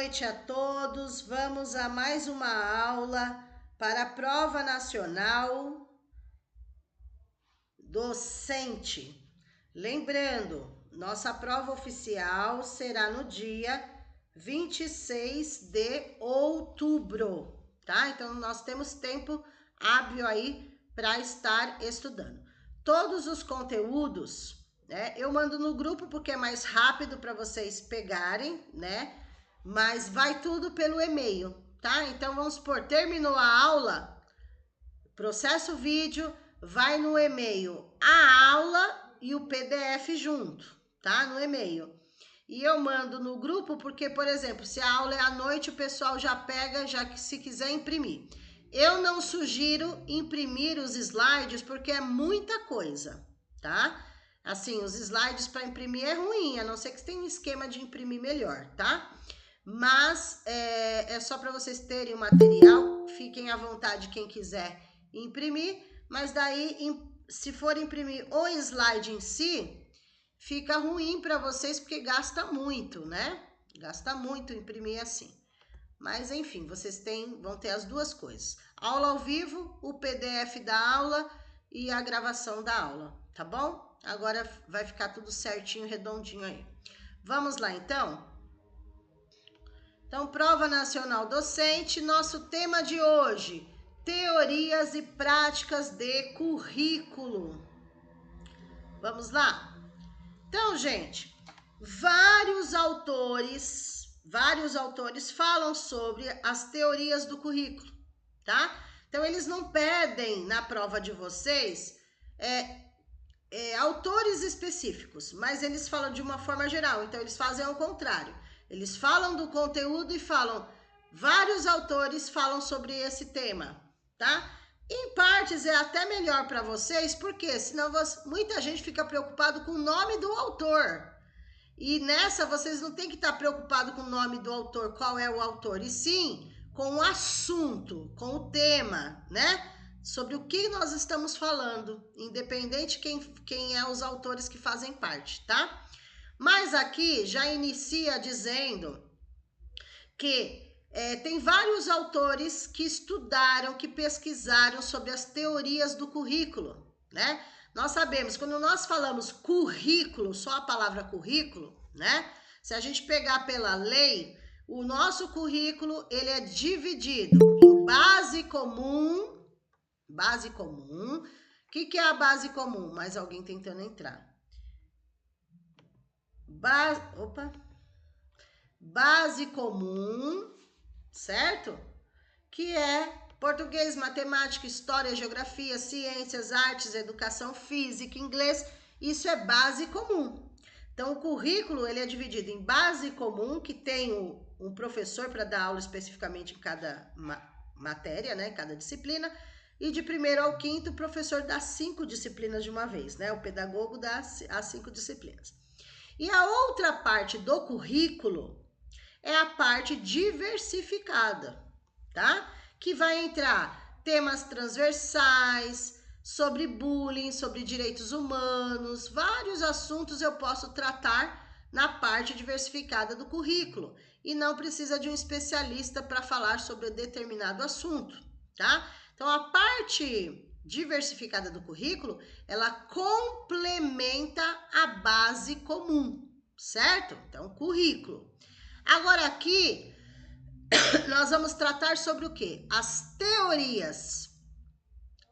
noite a todos. Vamos a mais uma aula para a Prova Nacional Docente. Lembrando, nossa prova oficial será no dia 26 de outubro, tá? Então, nós temos tempo hábil aí para estar estudando. Todos os conteúdos, né, eu mando no grupo porque é mais rápido para vocês pegarem, né? Mas vai tudo pelo e-mail, tá? Então, vamos supor, terminou a aula, processa o vídeo, vai no e-mail a aula e o PDF junto, tá? No e-mail. E eu mando no grupo porque, por exemplo, se a aula é à noite, o pessoal já pega, já que se quiser imprimir. Eu não sugiro imprimir os slides porque é muita coisa, tá? Assim, os slides para imprimir é ruim, a não ser que você tenha um esquema de imprimir melhor, tá? Mas é só para vocês terem o material, fiquem à vontade quem quiser imprimir, mas daí, se for imprimir o slide em si, fica ruim para vocês porque gasta muito, né? Gasta muito imprimir assim. Mas enfim, vocês vão ter as duas coisas. Aula ao vivo, o PDF da aula e a gravação da aula, tá bom? Agora vai ficar tudo certinho, redondinho aí. Vamos lá então? Então, Prova Nacional Docente, nosso tema de hoje, teorias e práticas de currículo. Vamos lá? Então, gente, vários autores falam sobre as teorias do currículo, tá? Então, eles não pedem na prova de vocês autores específicos, mas eles falam de uma forma geral, então eles fazem ao contrário. Eles falam do conteúdo e falam, vários autores falam sobre esse tema, tá? Em partes é até melhor para vocês, porque senão muita gente fica preocupado com o nome do autor. E nessa vocês não tem que estar preocupado com o nome do autor, qual é o autor, e sim com o assunto, com o tema, né? Sobre o que nós estamos falando, independente quem é os autores que fazem parte, tá? Mas aqui já inicia dizendo que tem vários autores que estudaram, que pesquisaram sobre as teorias do currículo, né? Nós sabemos, quando nós falamos currículo, só a palavra currículo, né? Se a gente pegar pela lei, o nosso currículo, ele é dividido em base comum. O que é a base comum? Mais alguém tentando entrar. Base comum, certo? Que é português, matemática, história, geografia, ciências, artes, educação física, inglês. Isso é base comum. Então, o currículo ele é dividido em base comum, que tem um professor para dar aula especificamente em cada matéria, né? Cada disciplina. E de 1º ao 5º, o professor dá 5 disciplinas de uma vez, né? O pedagogo dá as 5 disciplinas. E a outra parte do currículo é a parte diversificada, tá? Que vai entrar temas transversais, sobre bullying, sobre direitos humanos, vários assuntos eu posso tratar na parte diversificada do currículo. E não precisa de um especialista para falar sobre determinado assunto, tá? Então, a parte diversificada do currículo, ela complementa a base comum, certo? Então, currículo. Agora aqui, nós vamos tratar sobre o quê? As teorias,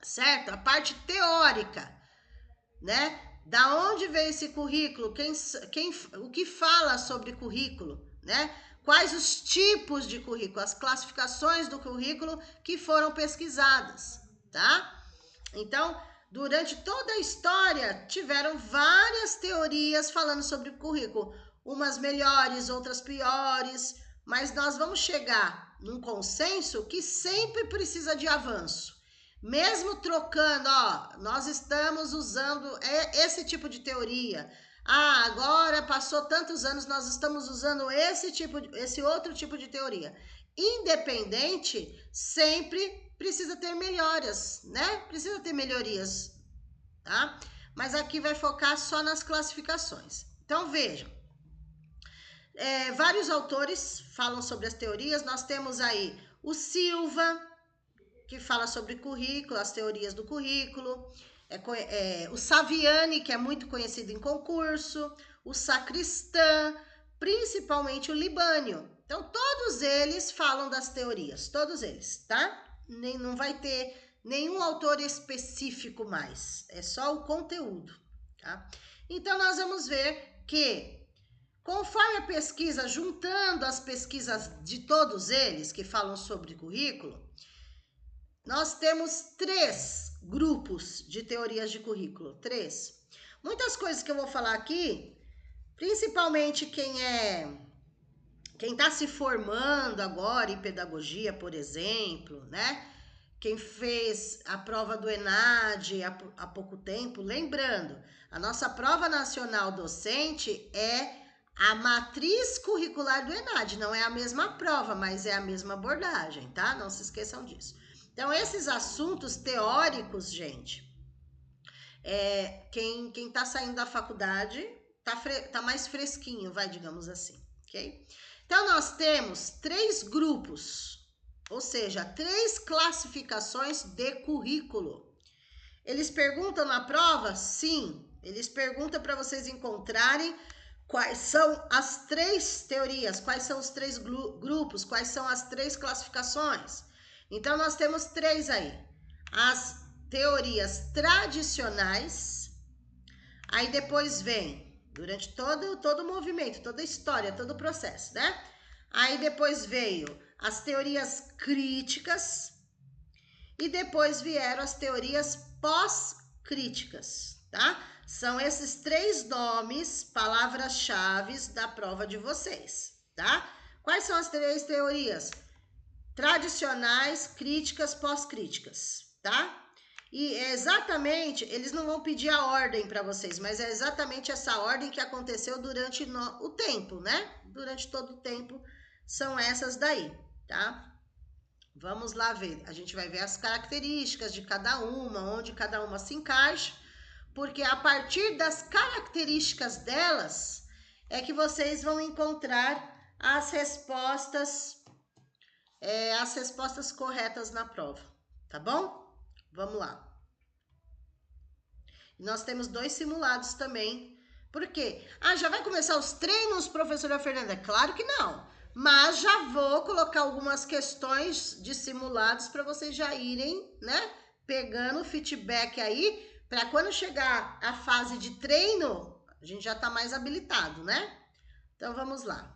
certo? A parte teórica, né? Da onde veio esse currículo? O que fala sobre currículo, né? Quais os tipos de currículo, as classificações do currículo que foram pesquisadas, tá? Então, durante toda a história, tiveram várias teorias falando sobre o currículo. Umas melhores, outras piores, mas nós vamos chegar num consenso que sempre precisa de avanço. Mesmo trocando, nós estamos usando esse tipo de teoria. Agora passou tantos anos, nós estamos usando esse outro tipo de teoria. Independente, sempre precisa ter melhorias, né? Precisa ter melhorias, tá? Mas aqui vai focar só nas classificações. Então, vejam. Vários autores falam sobre as teorias. Nós temos aí o Silva, que fala sobre currículo, as teorias do currículo. O Saviani, que é muito conhecido em concurso. O Sacristã, principalmente o Libânio. Então, todos eles falam das teorias, todos eles, tá? Não vai ter nenhum autor específico mais, é só o conteúdo, tá? Então, nós vamos ver que, conforme a pesquisa, juntando as pesquisas de todos eles que falam sobre currículo, nós temos 3 grupos de teorias de currículo, 3. Muitas coisas que eu vou falar aqui, principalmente quem está se formando agora em pedagogia, por exemplo, né? Quem fez a prova do ENAD há pouco tempo, lembrando, a nossa prova nacional docente é a matriz curricular do ENAD, não é a mesma prova, mas é a mesma abordagem, tá? Não se esqueçam disso. Então, esses assuntos teóricos, gente, quem tá saindo da faculdade tá mais fresquinho, digamos assim, ok? Então, nós temos 3 grupos, ou seja, 3 classificações de currículo. Eles perguntam na prova? Sim, eles perguntam para vocês encontrarem quais são as 3 teorias, quais são os 3 grupos, quais são as 3 classificações. Então, nós temos 3 aí. As teorias tradicionais, aí depois vem, durante todo o movimento, toda a história, todo o processo, né? Aí depois veio as teorias críticas e depois vieram as teorias pós-críticas, tá? São esses 3 nomes, palavras-chave da prova de vocês, tá? Quais são as 3 teorias? Tradicionais, críticas, pós-críticas, tá? E exatamente, eles não vão pedir a ordem para vocês, mas é exatamente essa ordem que aconteceu durante o tempo, né? Durante todo o tempo são essas daí, tá? Vamos lá ver, a gente vai ver as características de cada uma, onde cada uma se encaixa, porque a partir das características delas é que vocês vão encontrar as respostas corretas na prova, tá bom? Vamos lá. Nós temos 2 simulados também. Por quê? Já vai começar os treinos, professora Fernanda? Claro que não. Mas já vou colocar algumas questões de simulados para vocês já irem, né? Pegando o feedback aí, para quando chegar a fase de treino, a gente já tá mais habilitado, né? Então, vamos lá.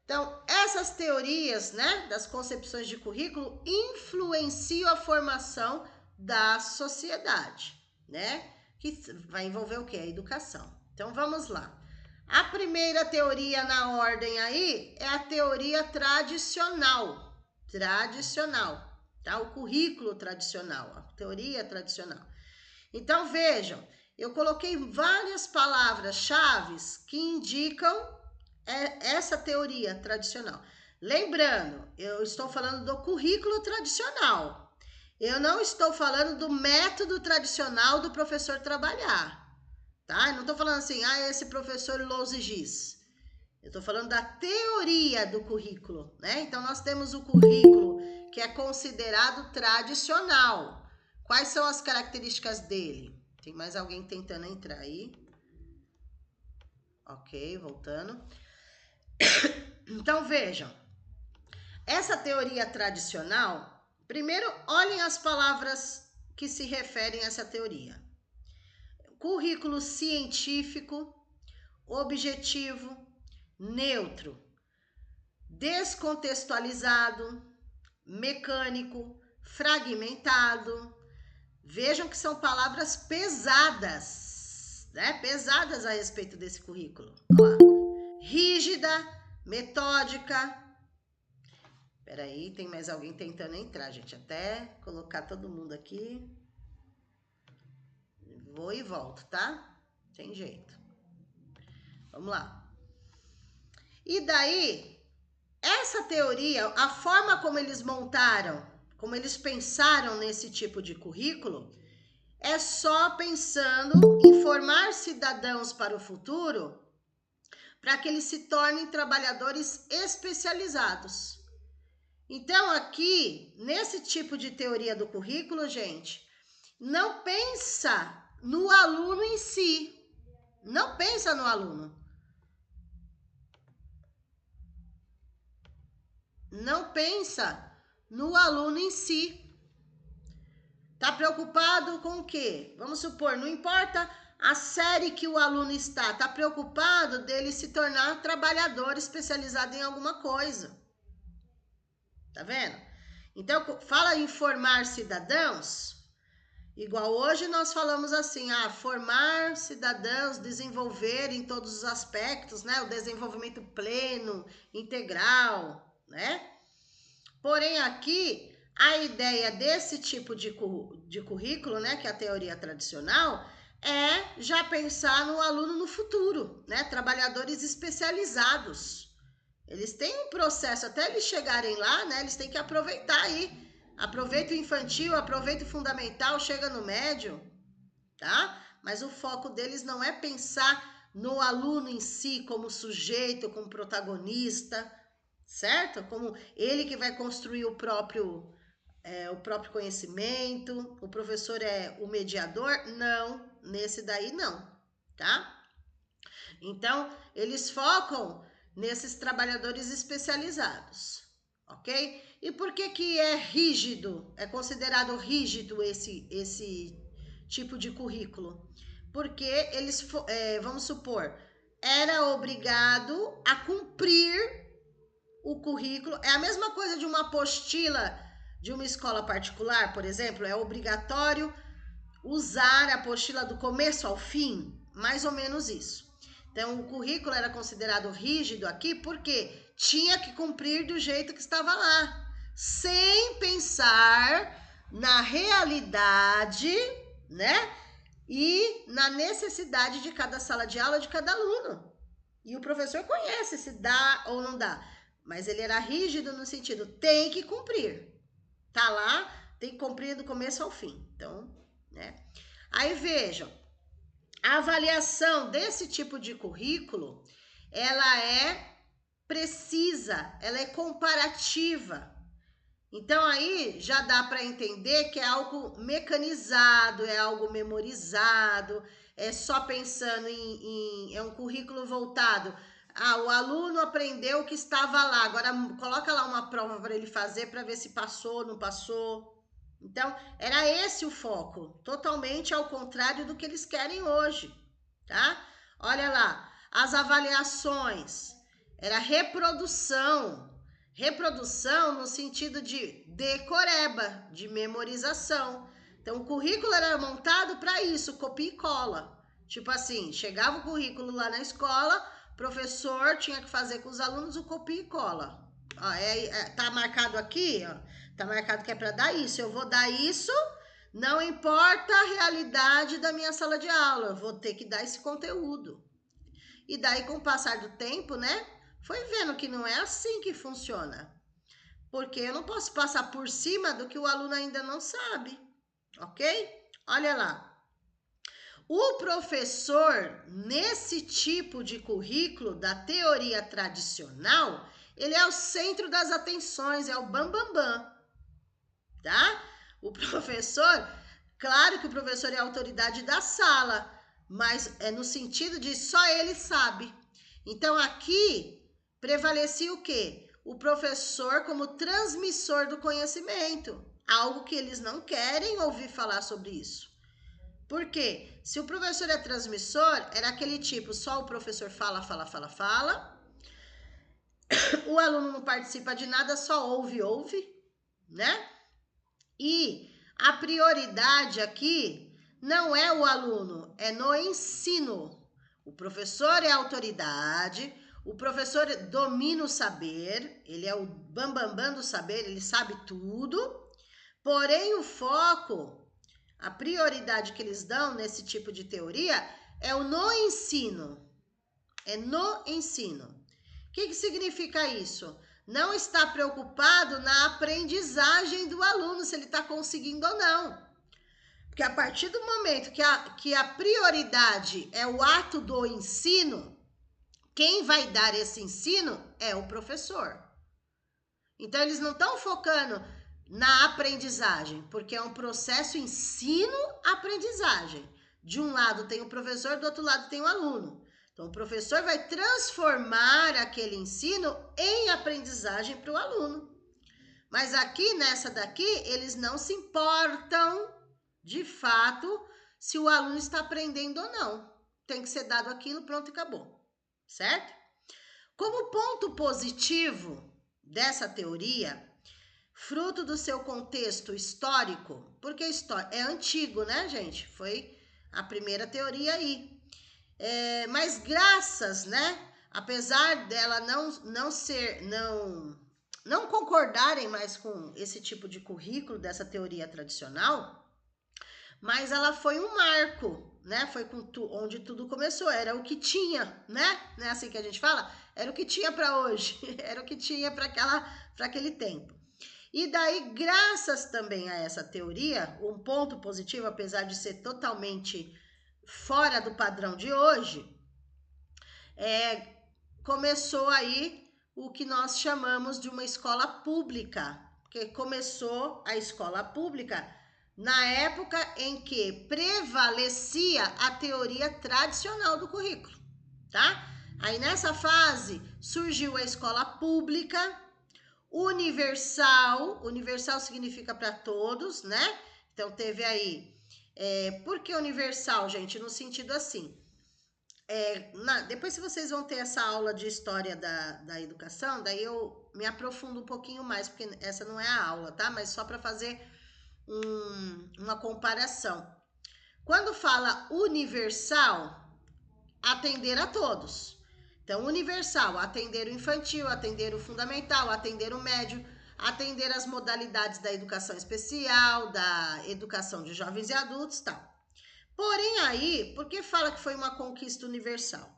Então, essas teorias, né, das concepções de currículo influenciam a formação da sociedade, né? Que vai envolver o quê? A educação. Então, vamos lá. A primeira teoria na ordem aí é a teoria tradicional. Tradicional, tá? O currículo tradicional, a teoria tradicional. Então, vejam, eu coloquei várias palavras-chave que indicam essa teoria tradicional. Lembrando, eu estou falando do currículo tradicional. Eu não estou falando do método tradicional do professor trabalhar, tá? Eu não estou falando assim, esse professor Lousa Giz. Eu estou falando da teoria do currículo, né? Então, nós temos o currículo que é considerado tradicional. Quais são as características dele? Tem mais alguém tentando entrar aí? Ok, voltando. Então, vejam, essa teoria tradicional, primeiro olhem as palavras que se referem a essa teoria. Currículo científico, objetivo, neutro, descontextualizado, mecânico, fragmentado. Vejam que são palavras pesadas, né? Pesadas a respeito desse currículo. Olha lá. Rígida, metódica. Peraí, tem mais alguém tentando entrar, gente. Até colocar todo mundo aqui. Vou e volto, tá? Tem jeito. Vamos lá. E daí, essa teoria, a forma como eles montaram, como eles pensaram nesse tipo de currículo, é só pensando em formar cidadãos para o futuro, para que eles se tornem trabalhadores especializados. Então, aqui, nesse tipo de teoria do currículo, gente, não pensa no aluno em si. Não pensa no aluno. Não pensa no aluno em si. Tá preocupado com o quê? Vamos supor, não importa a série que o aluno está, tá preocupado dele se tornar trabalhador especializado em alguma coisa. Tá vendo? Então, fala em formar cidadãos, igual hoje nós falamos assim, formar cidadãos, desenvolver em todos os aspectos, né? O desenvolvimento pleno, integral, né? Porém, aqui, a ideia desse tipo de currículo, né, que é a teoria tradicional, é já pensar no aluno no futuro, né? Trabalhadores especializados. Eles têm um processo, até eles chegarem lá, né? Eles têm que aproveitar aí. Aproveita o infantil, aproveita o fundamental, chega no médio, tá? Mas o foco deles não é pensar no aluno em si como sujeito, como protagonista, certo? Como ele que vai construir o próprio conhecimento, o professor é o mediador? Não, nesse daí não, tá? Então, eles focam nesses trabalhadores especializados, ok? E por que é rígido, é considerado rígido esse tipo de currículo? Porque eles, vamos supor, era obrigado a cumprir o currículo. É a mesma coisa de uma apostila de uma escola particular, por exemplo, é obrigatório usar a apostila do começo ao fim, mais ou menos isso. Então, o currículo era considerado rígido aqui porque tinha que cumprir do jeito que estava lá, sem pensar na realidade, né? E na necessidade de cada sala de aula, de cada aluno. E o professor conhece se dá ou não dá, mas ele era rígido no sentido, tem que cumprir. Tá lá, tem que cumprir do começo ao fim. Então, né? Aí vejam, a avaliação desse tipo de currículo, ela é precisa, ela é comparativa. Então aí já dá para entender que é algo mecanizado, é algo memorizado, é só pensando é um currículo voltado. O aluno aprendeu o que estava lá, agora coloca lá uma prova para ele fazer para ver se passou, não passou. Então, era esse o foco, totalmente ao contrário do que eles querem hoje, tá? Olha lá, as avaliações, era reprodução no sentido de decoreba, de memorização. Então, o currículo era montado para isso, copia e cola. Tipo assim, chegava o currículo lá na escola, o professor tinha que fazer com os alunos o copia e cola. Ó, tá marcado aqui, ó, tá marcado que é para dar isso. Eu vou dar isso, não importa a realidade da minha sala de aula, eu vou ter que dar esse conteúdo. E daí, com o passar do tempo, né, foi vendo que não é assim que funciona. Porque eu não posso passar por cima do que o aluno ainda não sabe, ok? Olha lá. O professor, nesse tipo de currículo da teoria tradicional, ele é o centro das atenções, é o bambambam, tá? O professor, claro que o professor é a autoridade da sala, mas é no sentido de só ele sabe. Então, aqui, prevalecia o quê? O professor como transmissor do conhecimento, algo que eles não querem ouvir falar sobre isso. Por quê? Se o professor é transmissor, era aquele tipo, só o professor fala, o aluno não participa de nada, só ouve, né? E a prioridade aqui não é o aluno, é no ensino. O professor é a autoridade, o professor domina o saber, ele é o bambambam do saber, ele sabe tudo, porém o foco, a prioridade que eles dão nesse tipo de teoria é o no ensino. É no ensino. O que significa isso? Não está preocupado na aprendizagem do aluno, se ele está conseguindo ou não. Porque a partir do momento que a prioridade é o ato do ensino, quem vai dar esse ensino é o professor. Então, eles não estão focando na aprendizagem, porque é um processo ensino-aprendizagem. De um lado tem o professor, do outro lado tem o aluno. Então, o professor vai transformar aquele ensino em aprendizagem para o aluno. Mas aqui, nessa daqui, eles não se importam, de fato, se o aluno está aprendendo ou não. Tem que ser dado aquilo, pronto e acabou. Certo? Como ponto positivo dessa teoria, fruto do seu contexto histórico, porque é antigo, né, gente? Foi a primeira teoria aí. Mas graças, né, apesar dela não concordarem mais com esse tipo de currículo dessa teoria tradicional, mas ela foi um marco, né? Foi onde tudo começou, era o que tinha, né? Não é assim que a gente fala? Era o que tinha para hoje, era o que tinha para aquele tempo. E daí, graças também a essa teoria, um ponto positivo, apesar de ser totalmente fora do padrão de hoje, começou aí o que nós chamamos de uma escola pública, porque começou a escola pública na época em que prevalecia a teoria tradicional do currículo, tá? Aí nessa fase surgiu a escola pública, universal significa para todos, né? Então teve aí, por que universal, gente? No sentido assim, depois se vocês vão ter essa aula de história da educação, daí eu me aprofundo um pouquinho mais, porque essa não é a aula, tá? Mas só para fazer uma comparação. Quando fala universal, atender a todos. Então, universal, atender o infantil, atender o fundamental, atender o médio, atender as modalidades da educação especial, da educação de jovens e adultos, tal. Porém aí, por que fala que foi uma conquista universal?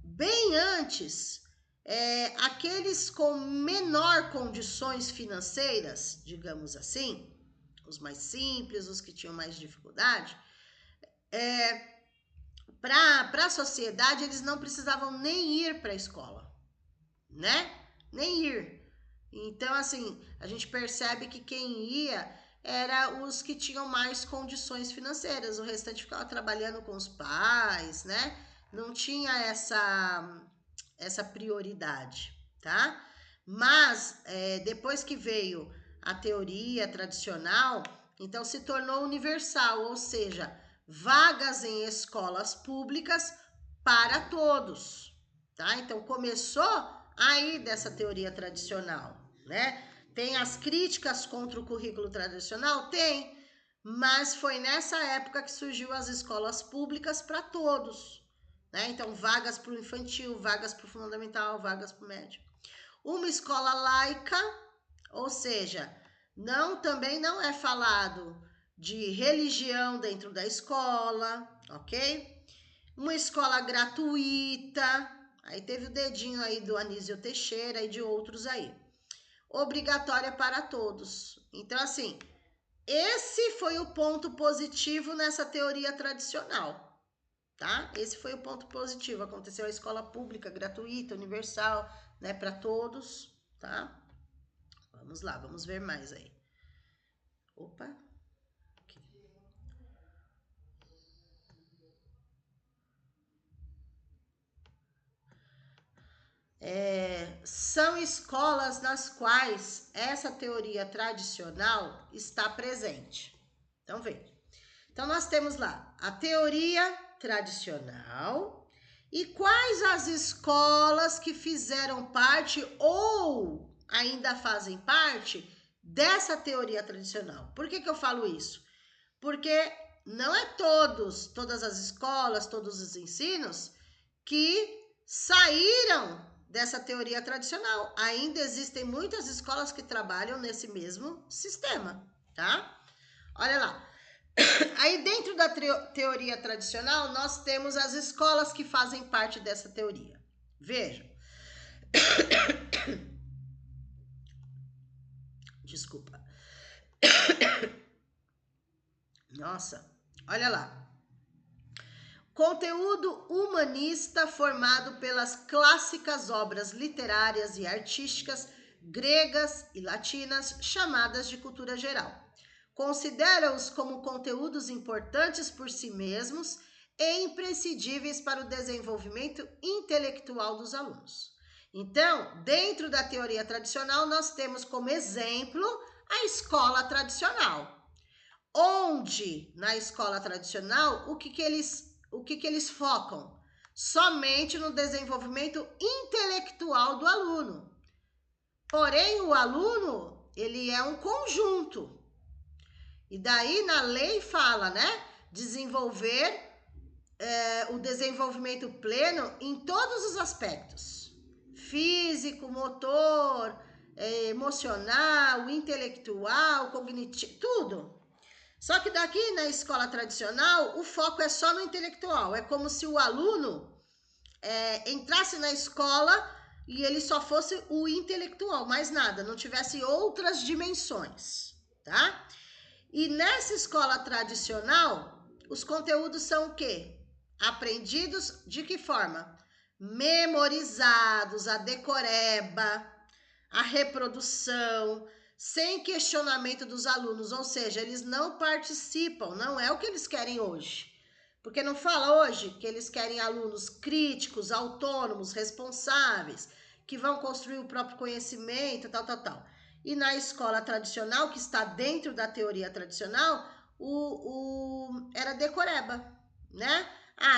Bem antes, aqueles com menor condições financeiras, digamos assim, os mais simples, os que tinham mais dificuldade, para a sociedade, eles não precisavam nem ir para a escola, né? Nem ir. Então, assim, a gente percebe que quem ia era os que tinham mais condições financeiras, o restante ficava trabalhando com os pais, né? Não tinha essa prioridade, tá? Mas, depois que veio a teoria tradicional, então se tornou universal, ou seja, vagas em escolas públicas para todos, tá? Então começou aí dessa teoria tradicional, né? Tem as críticas contra o currículo tradicional? Tem, mas foi nessa época que surgiu as escolas públicas para todos, né? Então vagas para o infantil, vagas para o fundamental, vagas para o médio. Uma escola laica, ou seja, também não é falado de religião dentro da escola, ok? Uma escola gratuita, aí teve o dedinho aí do Anísio Teixeira e de outros aí. Obrigatória para todos. Então, assim, esse foi o ponto positivo nessa teoria tradicional, tá? Esse foi o ponto positivo. Aconteceu a escola pública, gratuita, universal, né, para todos, tá? Vamos lá, vamos ver mais aí. Opa. São escolas nas quais essa teoria tradicional está presente. Então, veja. Então, nós temos lá a teoria tradicional e quais as escolas que fizeram parte ou ainda fazem parte dessa teoria tradicional. Por que eu falo isso? Porque não é todas as escolas, todos os ensinos que saíram dessa teoria tradicional. Ainda existem muitas escolas que trabalham nesse mesmo sistema, tá? Olha lá. Aí dentro da teoria tradicional, nós temos as escolas que fazem parte dessa teoria. Vejam. Desculpa. Nossa, olha lá. Conteúdo humanista formado pelas clássicas obras literárias e artísticas gregas e latinas, chamadas de cultura geral. Considera-os como conteúdos importantes por si mesmos e imprescindíveis para o desenvolvimento intelectual dos alunos. Então, dentro da teoria tradicional, nós temos como exemplo a escola tradicional. Onde, na escola tradicional, o que eles focam? Somente no desenvolvimento intelectual do aluno. Porém, o aluno, ele é um conjunto. E daí, na lei fala, né? Desenvolver o desenvolvimento pleno em todos os aspectos. Físico, motor, emocional, intelectual, cognitivo, tudo. Só que daqui na escola tradicional, o foco é só no intelectual. É como se o aluno entrasse na escola e ele só fosse o intelectual, mais nada, não tivesse outras dimensões, tá? E nessa escola tradicional, os conteúdos são o quê? Aprendidos de que forma? Memorizados, a decoreba, a reprodução, sem questionamento dos alunos, ou seja, eles não participam, não é o que eles querem hoje. Porque não fala hoje que eles querem alunos críticos, autônomos, responsáveis, que vão construir o próprio conhecimento, tal. E na escola tradicional, que está dentro da teoria tradicional, era decoreba, né?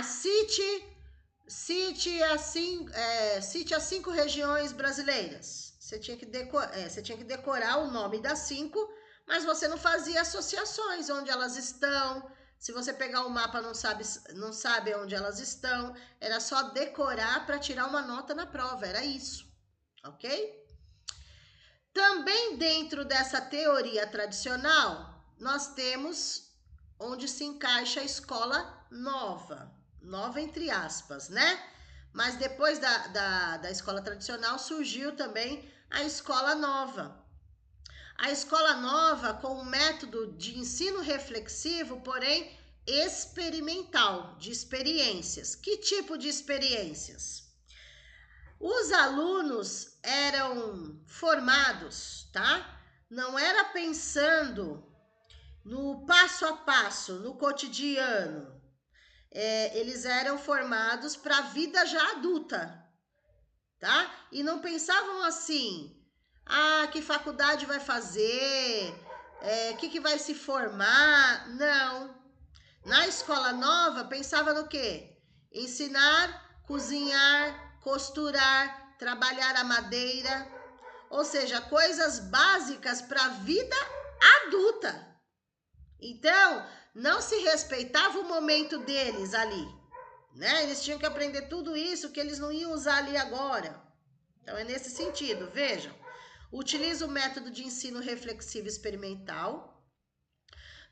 Cite as 5 regiões brasileiras. Você tinha que decorar o nome das 5, mas você não fazia associações onde elas estão. Se você pegar o mapa não sabe onde elas estão, era só decorar para tirar uma nota na prova, era isso, ok? Também dentro dessa teoria tradicional, nós temos onde se encaixa a escola nova entre aspas, né? Mas depois da escola tradicional surgiu também a escola nova. A escola nova com um método de ensino reflexivo, porém experimental, de experiências. Que tipo de experiências? Os alunos eram formados, tá? Não era pensando no passo a passo, no cotidiano. Eles eram formados para a vida já adulta, tá? E não pensavam assim, que faculdade vai fazer, que vai se formar, não. Na escola nova, pensava no quê? Ensinar, cozinhar, costurar, trabalhar a madeira, ou seja, coisas básicas para a vida adulta. Então, não se respeitava o momento deles ali, né? Eles tinham que aprender tudo isso que eles não iam usar ali agora. Então, é nesse sentido, vejam. Utiliza o método de ensino reflexivo experimental,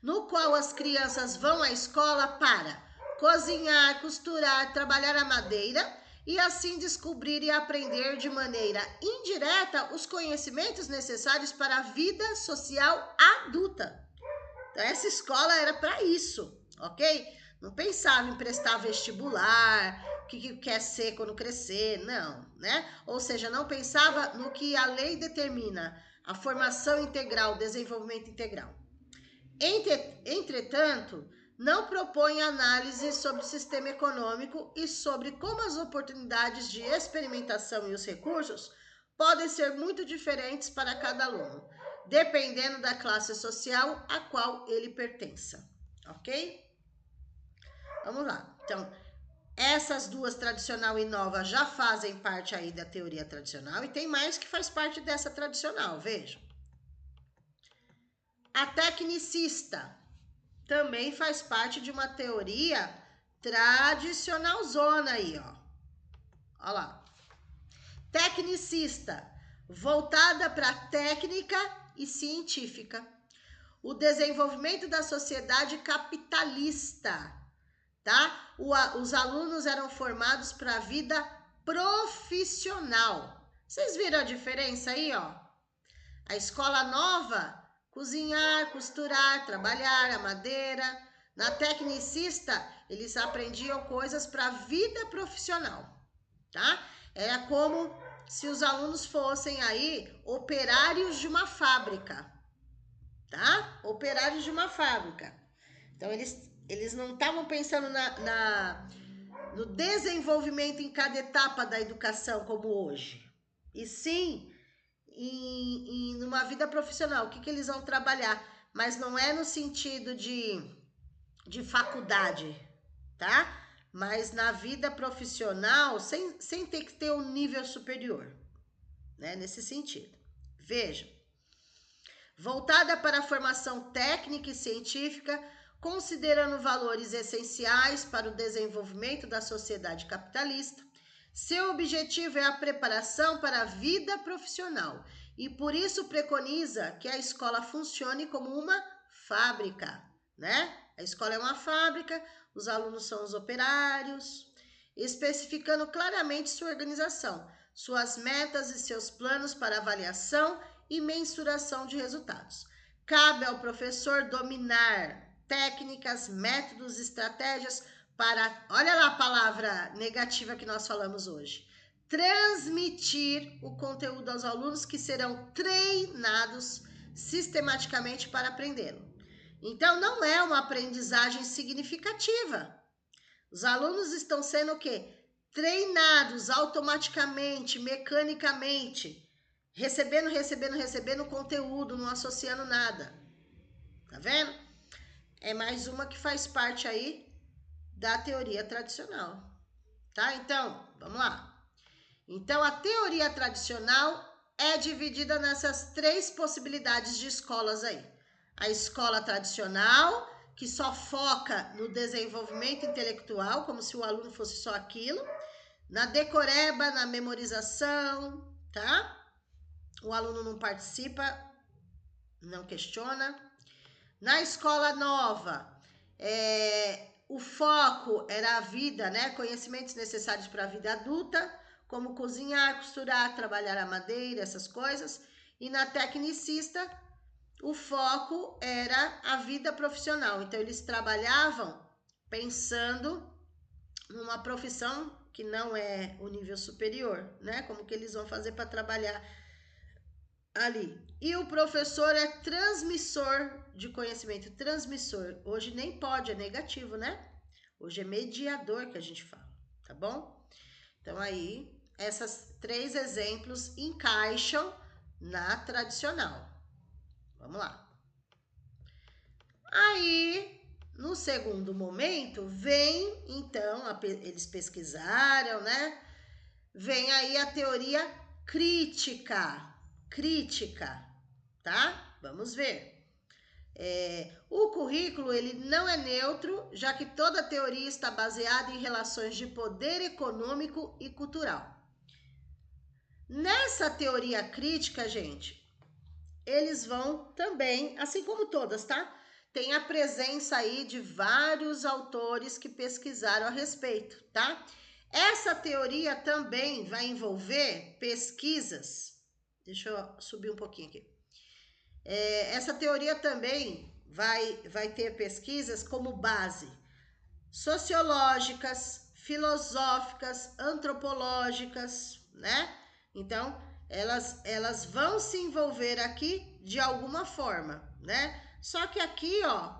no qual as crianças vão à escola para cozinhar, costurar, trabalhar a madeira e assim descobrir e aprender de maneira indireta os conhecimentos necessários para a vida social adulta. Então, essa escola era para isso, ok? Não pensava em prestar vestibular, o que quer ser quando crescer, não, né? Ou seja, não pensava no que a lei determina, a formação integral, o desenvolvimento integral. Entretanto, não propõe análise sobre o sistema econômico e sobre como as oportunidades de experimentação e os recursos podem ser muito diferentes para cada aluno, dependendo da classe social a qual ele pertença, ok? Vamos lá. Então, essas duas, tradicional e nova, já fazem parte aí da teoria tradicional e tem mais que faz parte dessa tradicional, vejam. A tecnicista também faz parte de uma teoria tradicionalzona aí, ó. Olha lá. Tecnicista, voltada para técnica e científica. O desenvolvimento da sociedade capitalista, tá? Os alunos eram formados para a vida profissional. Vocês viram a diferença aí, ó? A escola nova cozinhar, costurar, trabalhar a madeira. Na tecnicista, eles aprendiam coisas para a vida profissional, tá? Era como se os alunos fossem aí operários de uma fábrica, tá? Operários de uma fábrica. Então, eles não estavam pensando no desenvolvimento em cada etapa da educação como hoje. E sim, numa vida profissional, o que eles vão trabalhar? Mas não é no sentido de faculdade, tá? Mas na vida profissional, sem ter que ter um nível superior, né? Nesse sentido. Veja, voltada para a formação técnica e científica, considerando valores essenciais para o desenvolvimento da sociedade capitalista. Seu objetivo é a preparação para a vida profissional e por isso preconiza que a escola funcione como uma fábrica, né? A escola é uma fábrica, os alunos são os operários, especificando claramente sua organização, suas metas e seus planos para avaliação e mensuração de resultados. Cabe ao professor dominar técnicas, métodos, estratégias para, olha lá a palavra negativa que nós falamos hoje, transmitir o conteúdo aos alunos que serão treinados sistematicamente para aprendê-lo. Então, não é uma aprendizagem significativa. Os alunos estão sendo o quê? Treinados automaticamente, mecanicamente, recebendo conteúdo, não associando nada. Tá vendo? É mais uma que faz parte aí da teoria tradicional. Tá? Então, vamos lá. Então, a teoria tradicional é dividida nessas três possibilidades de escolas aí. A escola tradicional, que só foca no desenvolvimento intelectual, como se o aluno fosse só aquilo. Na decoreba, na memorização, tá? O aluno não participa, não questiona. Na escola nova, o foco era a vida, né? Conhecimentos necessários para a vida adulta, como cozinhar, costurar, trabalhar a madeira, essas coisas. E na tecnicista, o foco era a vida profissional. Então, eles trabalhavam pensando numa profissão que não é o nível superior, né? Como que eles vão fazer para trabalhar ali. E o professor é transmissor de conhecimento, transmissor. Hoje nem pode, é negativo, né? Hoje é mediador que a gente fala, tá bom? Então aí, esses três exemplos encaixam na tradicional. Vamos lá. Aí, no segundo momento, vem, então, eles pesquisaram, né? Vem aí a teoria crítica, tá? Vamos ver. O currículo ele não é neutro, já que toda teoria está baseada em relações de poder econômico e cultural. Nessa teoria crítica, gente, eles vão também, assim como todas, tá? Tem a presença aí de vários autores que pesquisaram a respeito, tá? Essa teoria também vai envolver pesquisas. Deixa eu subir um pouquinho aqui. Essa teoria também vai ter pesquisas como base sociológicas, filosóficas, antropológicas, né? Então, elas vão se envolver aqui de alguma forma, né? Só que aqui, ó,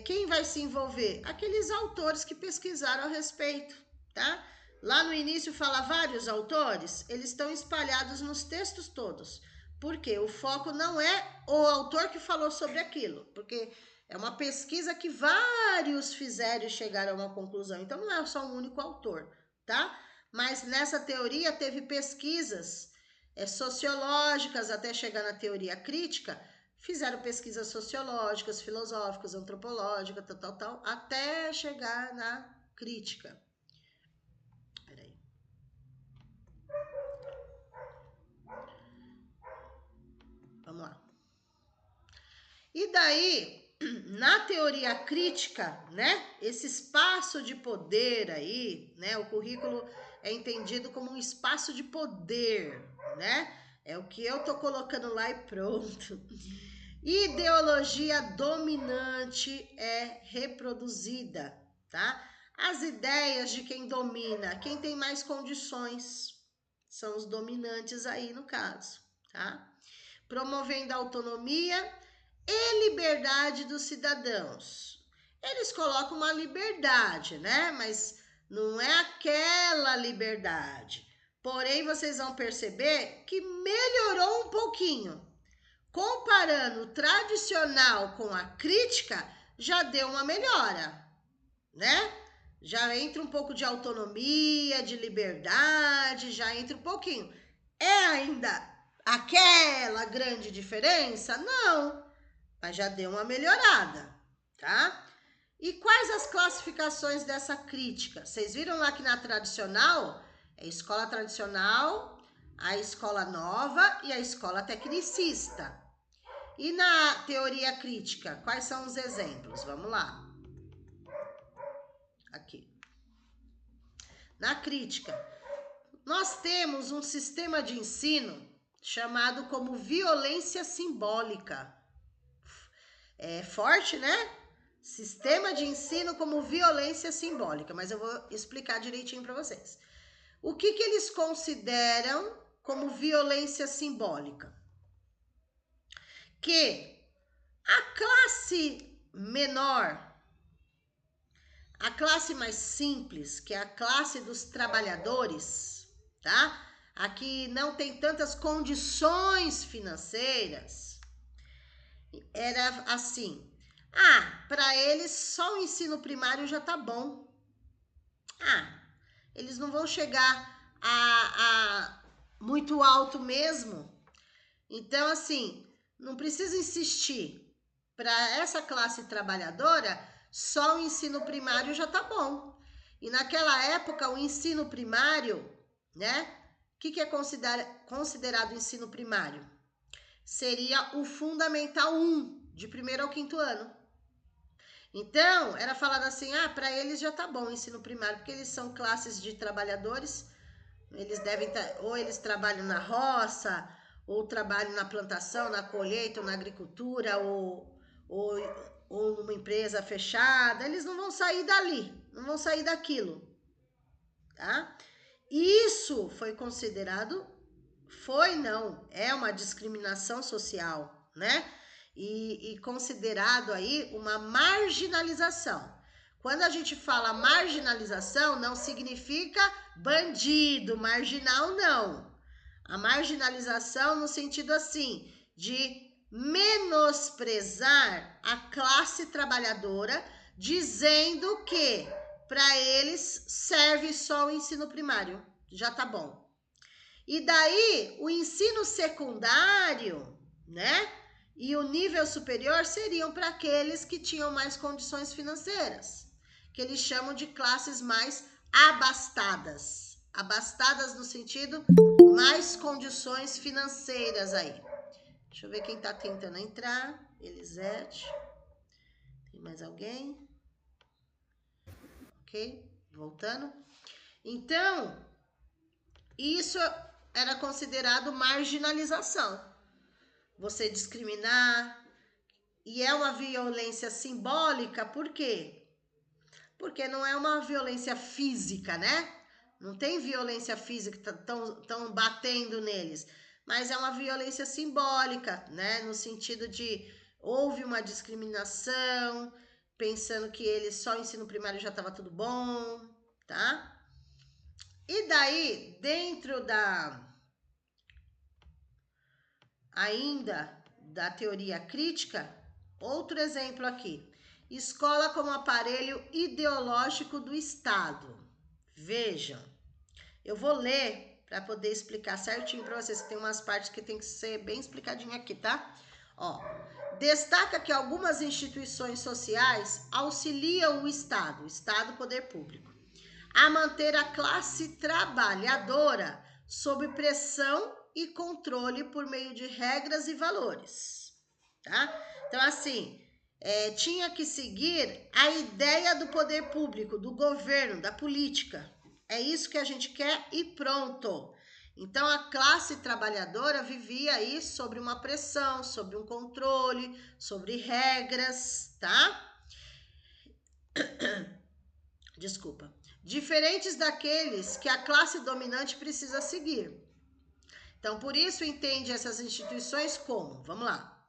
quem vai se envolver? Aqueles autores que pesquisaram a respeito, tá? Lá no início fala vários autores, eles estão espalhados nos textos todos. Porque o foco não é o autor que falou sobre aquilo, porque é uma pesquisa que vários fizeram e chegaram a uma conclusão. Então, não é só um único autor, tá? Mas nessa teoria teve pesquisas sociológicas até chegar na teoria crítica. Fizeram pesquisas sociológicas, filosóficas, antropológicas, tal, até chegar na crítica. Peraí. Vamos lá. E daí, na teoria crítica, né, esse espaço de poder aí, né, o currículo é entendido como um espaço de poder, né, é o que eu tô colocando lá e pronto. Ideologia dominante é reproduzida, tá? As ideias de quem domina, quem tem mais condições, são os dominantes aí no caso, tá? Promovendo a autonomia e liberdade dos cidadãos. Eles colocam uma liberdade, né? Mas não é aquela liberdade. Porém, vocês vão perceber que melhorou um pouquinho. Comparando o tradicional com a crítica, já deu uma melhora, né? Já entra um pouco de autonomia, de liberdade, já entra um pouquinho. É ainda aquela grande diferença? Não, mas já deu uma melhorada, tá? E quais as classificações dessa crítica? Vocês viram lá que na tradicional, é a escola tradicional, a escola nova e a escola tecnicista. E na teoria crítica, quais são os exemplos? Vamos lá. Aqui. Na crítica, nós temos um sistema de ensino chamado como violência simbólica. É forte, né? Sistema de ensino como violência simbólica, mas eu vou explicar direitinho para vocês. O que eles consideram como violência simbólica? Que a classe menor, a classe mais simples, que é a classe dos trabalhadores, tá? Aqui não tem tantas condições financeiras. Era assim: para eles só o ensino primário já tá bom. Eles não vão chegar a muito alto mesmo. Então, assim, não precisa insistir. Para essa classe trabalhadora, só o ensino primário já tá bom. E naquela época, o ensino primário, né? O que é considerado ensino primário? Seria o Fundamental 1, de 1º ao 5º ano. Então, era falado assim, para eles já tá bom o ensino primário, porque eles são classes de trabalhadores, eles devem ou eles trabalham na roça, ou trabalham na plantação, na colheita, ou na agricultura, ou numa empresa fechada, eles não vão sair dali, não vão sair daquilo, tá? Isso foi considerado, é uma discriminação social, né? E considerado aí uma marginalização. Quando a gente fala marginalização, não significa bandido, marginal, não. A marginalização no sentido assim, de menosprezar a classe trabalhadora, dizendo que para eles serve só o ensino primário, já tá bom. E daí, o ensino secundário, né, e o nível superior seriam para aqueles que tinham mais condições financeiras, que eles chamam de classes mais abastadas. Abastadas no sentido, mais condições financeiras aí. Deixa eu ver quem tá tentando entrar. Elisete. Tem mais alguém? Ok, voltando. Então, isso era considerado marginalização. Você discriminar. E é uma violência simbólica, por quê? Porque não é uma violência física, né? Não tem violência física que estão batendo neles. Mas é uma violência simbólica, né? No sentido de houve uma discriminação, pensando que eles só o ensino primário já estava tudo bom, tá? E daí, dentro ainda da teoria crítica, outro exemplo aqui. Escola como aparelho ideológico do Estado. Vejam, eu vou ler para poder explicar certinho para vocês, que tem umas partes que tem que ser bem explicadinho aqui, tá? Ó, destaca que algumas instituições sociais auxiliam o Estado, poder público, a manter a classe trabalhadora sob pressão e controle por meio de regras e valores, tá? Então, assim, tinha que seguir a ideia do poder público, do governo, da política. É isso que a gente quer e pronto. Então, a classe trabalhadora vivia aí sobre uma pressão, sobre um controle, sobre regras, tá? Desculpa. Diferentes daqueles que a classe dominante precisa seguir. Então, por isso, entende essas instituições como, vamos lá,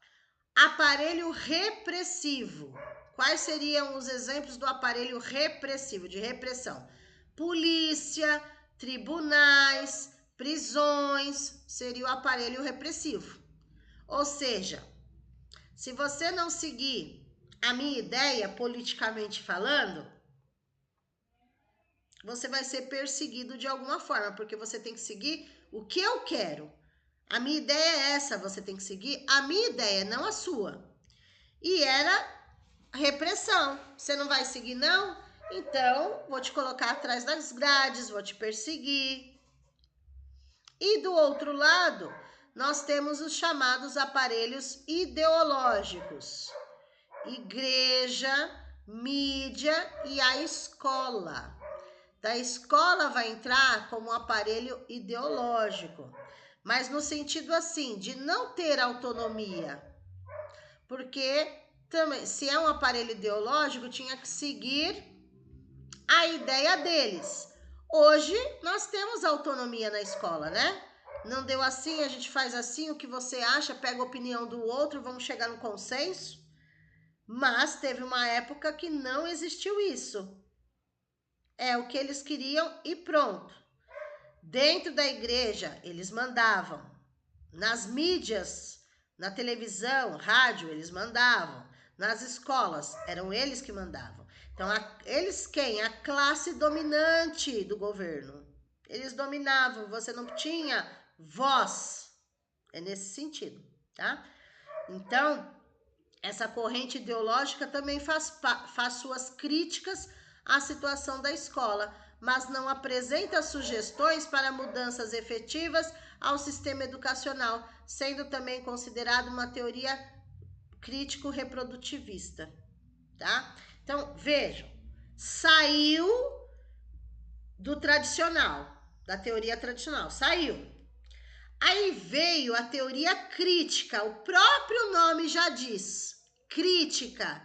aparelho repressivo. Quais seriam os exemplos do aparelho repressivo, de repressão? Polícia, tribunais, prisões, seria o aparelho repressivo. Ou seja, se você não seguir a minha ideia, politicamente falando, você vai ser perseguido de alguma forma, porque você tem que seguir o que eu quero. A minha ideia é essa, você tem que seguir a minha ideia, não a sua. E era repressão. Você não vai seguir, não? Então, vou te colocar atrás das grades, vou te perseguir. E do outro lado, nós temos os chamados aparelhos ideológicos. Igreja, mídia e a escola. Da escola vai entrar como um aparelho ideológico, mas no sentido assim, de não ter autonomia. Porque também, se é um aparelho ideológico, tinha que seguir a ideia deles. Hoje, nós temos autonomia na escola, né? Não deu assim, a gente faz assim, o que você acha, pega a opinião do outro, vamos chegar no consenso. Mas teve uma época que não existiu isso. É o que eles queriam e pronto. Dentro da igreja, eles mandavam. Nas mídias, na televisão, rádio, eles mandavam. Nas escolas, eram eles que mandavam. Então, eles quem? A classe dominante do governo. Eles dominavam, você não tinha voz. É nesse sentido, tá? Então, essa corrente ideológica também faz suas críticas à situação da escola, mas não apresenta sugestões para mudanças efetivas ao sistema educacional, sendo também considerado uma teoria crítico-reprodutivista, tá? Então, vejam, saiu do tradicional, da teoria tradicional, saiu. Aí veio a teoria crítica, o próprio nome já diz, crítica.